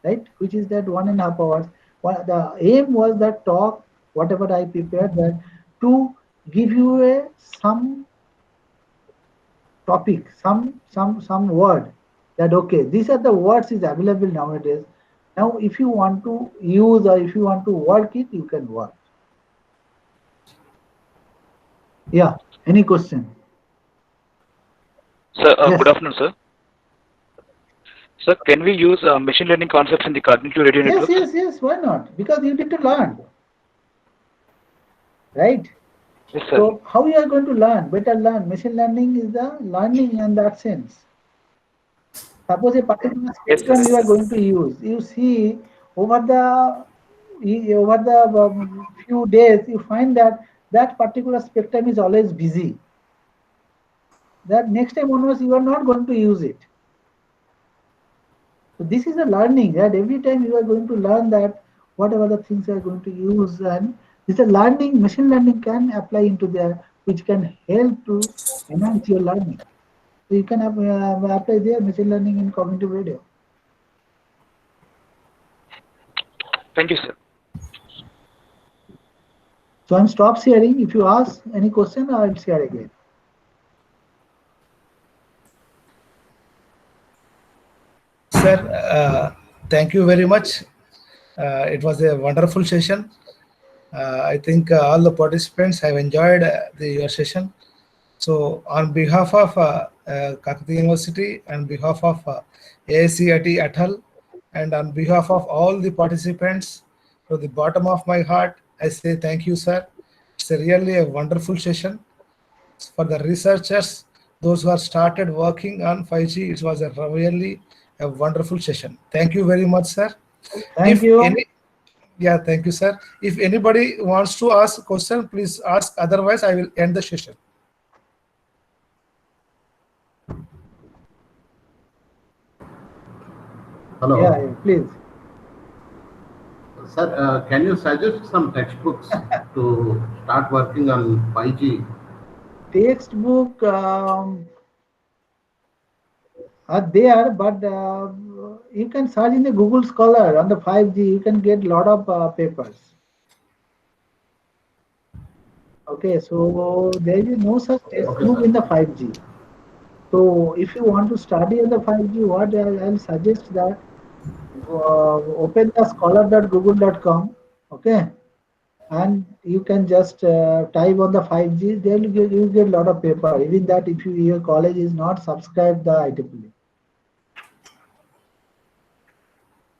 right? Which is that 1.5 hours. The aim was that talk, whatever I prepared, that to give you a some topic, some word, that okay, these are the words is available nowadays. Now, if you want to use or if you want to work it, you can work. Yeah. Any question? Sir, Yes. good afternoon, sir. Sir, can we use machine learning concepts in the cognitive radio Yes, networks? yes, yes. Why not? Because you need to learn, right? Yes, sir. So how you are going to learn? Better learn. Machine learning is the learning in that sense. Suppose a particular Yes, sir. spectrum you are going to use. You see over the few days, you find that that particular spectrum is always busy. That next time onwards you are not going to use it. So this is a learning, that every time you are going to learn that whatever the things you are going to use, and this is a learning. Machine learning can apply into there, which can help to enhance your learning. So you can apply there machine learning in cognitive radio. Thank you, sir. So I'm stop sharing. If you ask any question, I'll share again. Sir, thank you very much. It was a wonderful session. I think all the participants have enjoyed your session. So, on behalf of Kakati University, on behalf of AICTE ATAL, and on behalf of all the participants, from the bottom of my heart, I say thank you, sir. It's really a wonderful session for the researchers, those who have started working on 5G. It was a really a wonderful session. Thank you very much, sir. Thank If you. any, yeah, thank you, sir. If anybody wants to ask a question, please ask. Otherwise, I will end the session. Hello. Yeah, please. Sir, can you suggest some textbooks to start working on 5G? Textbook are there, but you can search in the Google Scholar on the 5G. You can get lot of papers. Okay, so there is no such Okay, textbook sir. in the 5G. So if you want to study on the 5G, what I'll suggest that open the scholar.google.com, okay, and you can just type on the 5G. There you get a lot of paper. Even that, if your college is not subscribed the IEEE.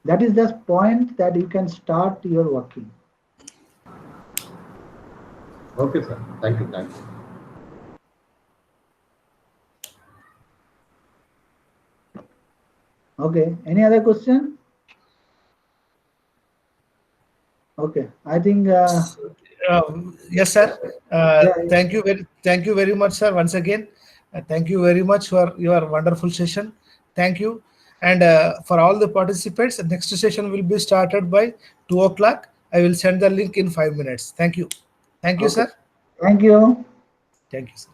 That is the point that you can start your working. Okay, sir. Thank you. Thank you. Okay. Any other question? Okay. I think. Yes, sir. Yeah. Thank you very much, sir. Once again, thank you very much for your wonderful session. Thank you, and for all the participants, the next session will be started by 2 o'clock. I will send the link in 5 minutes. Thank you. Thank you, Okay. sir. Thank you. Thank you, sir.